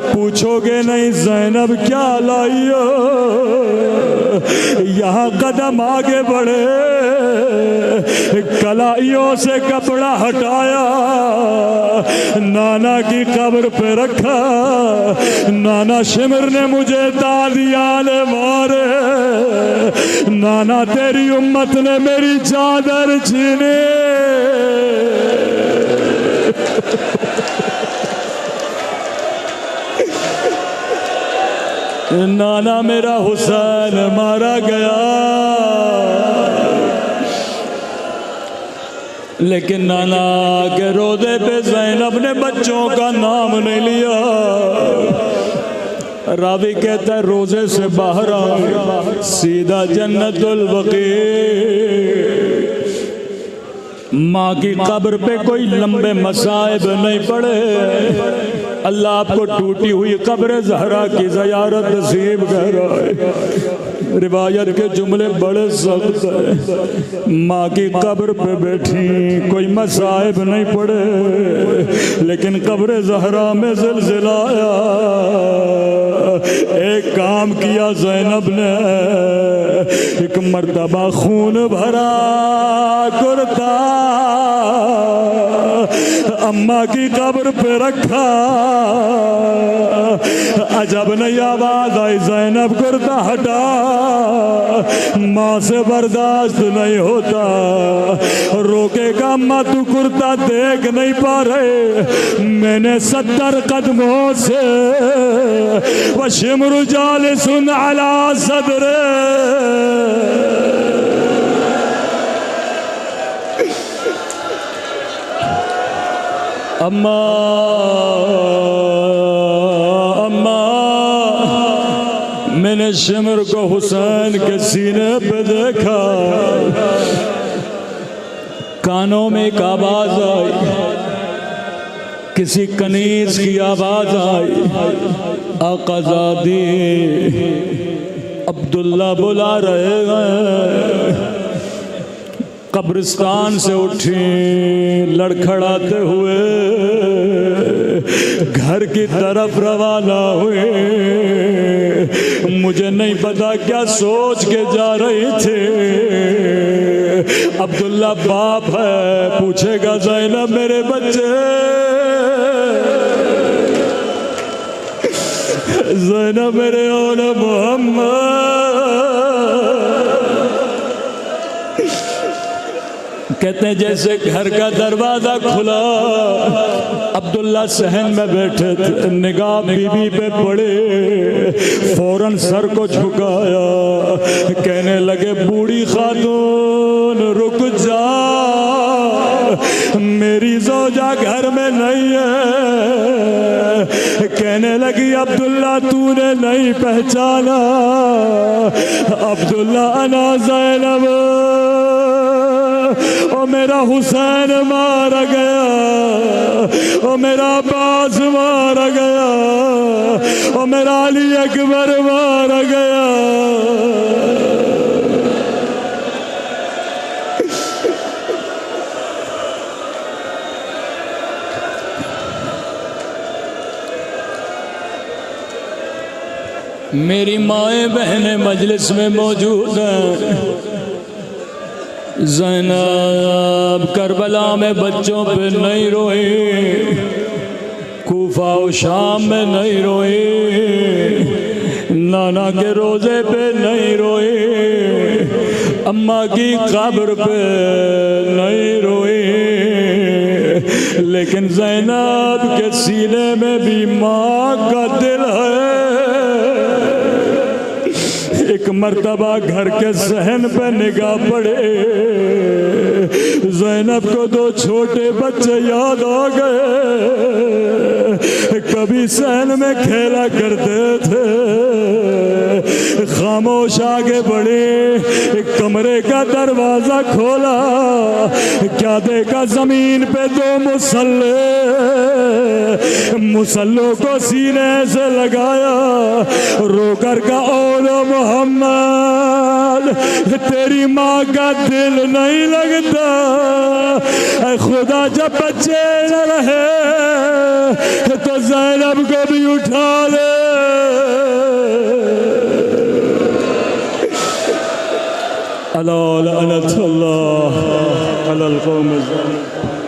पूछोगे नहीं ज़ैनब क्या लाई हो? यहाँ कदम आगे बढ़े, कलाइयों से कपड़ा हटाया, नाना की कब्र पे रखा। नाना शिमर ने मुझे तालियाले मारे, नाना तेरी उम्मत ने मेरी चादर छीने। नाना मेरा हुसैन मारा गया, लेकिन नाना के रोज़े पे ज़ैनब ने बच्चों का नाम नहीं लिया। रावी कहता है रोज़े से बाहर आए, सीधा जन्नतुल बक़ी। माँ की कब्र पे कोई लंबे मसाइब नहीं पड़े। अल्लाह आपको टूटी हुई कब्र ज़हरा की ज़ियारत नसीब कर रहा है। रिवायत के जुमले बड़े सख्त हैं। माँ की कब्र पे बैठी, कोई मसाइब नहीं पड़े, लेकिन कब्र ज़हरा में ज़िलज़िला आया। एक काम किया ज़ैनब ने, एक मर्तबा खून भरा कुर्ता अम्मा की कब्र पे रखा। अजब नहीं आवाज आई, ज़ैनब कुर्ता हटा, माँ से बर्दाश्त नहीं होता। रोकेगा अम्मा तू कुर्ता देख नहीं पा रहे, मैंने 70 कदमों से वशिमरु जालिसुन अला सदरे। अम्मा अम्मा मैंने शिमर को हुसैन के सीने पे देखा, कानों में एक आवाज आई, किसी कनीज की आवाज आई, आकाज़ादी अब्दुल्ला बुला रहे हैं। कब्रिस्तान से उठी लड़खड़ाते हुए घर की तरफ रवाना हुए। मुझे नहीं पता क्या सोच के जा रही थी, अब्दुल्ला बाप है, पूछेगा ज़ैनब मेरे बच्चे, ज़ैनब मेरे और मोहम्मद। कहते हैं जैसे घर का दरवाजा खुला, अब्दुल्ला सहन में बैठे थे, निगाह बीबी पे पड़े, फौरन सर को झुकाया, कहने लगे बूढ़ी खातून रुक जा, मेरी ज़ौजा घर में नहीं है। कहने लगी अब्दुल्ला तूने नहीं पहचाना, अब्दुल्ला अना ज़ैनब, ओ मेरा हुसैन मारा गया, ओ मेरा अब्बास मारा गया, ओ मेरा अली अकबर मारा गया। मेरी माएँ बहनें मजलिस में मौजूद हैं। ज़ैनब करबला में बच्चों पे नहीं रोई, कूफा और शाम में नहीं रोई, नाना के रोज़े पे नहीं रोई, अम्मा की कब्र पे नहीं रोई, लेकिन ज़ैनब के सीने में भी माँ का दिल है। एक मर्तबा घर के सहन पे निगाह पड़े, ज़ैनब को दो छोटे बच्चे याद आ गए, कभी सहन में खेला करते थे। खामोश आगे बढ़े, एक कमरे का दरवाजा खोला, क्या देखा जमीन पे दो मुसल्ले, मुसल्लों को सीने से लगाया, रोकर का ओलो मोहम्मद तेरी माँ का दिल नहीं लगता, खुदा जब बच्चे न रहे तो ज़ैनब को भी उठा ले। अल्लाह अल्लाह अल्लाह अल्लाह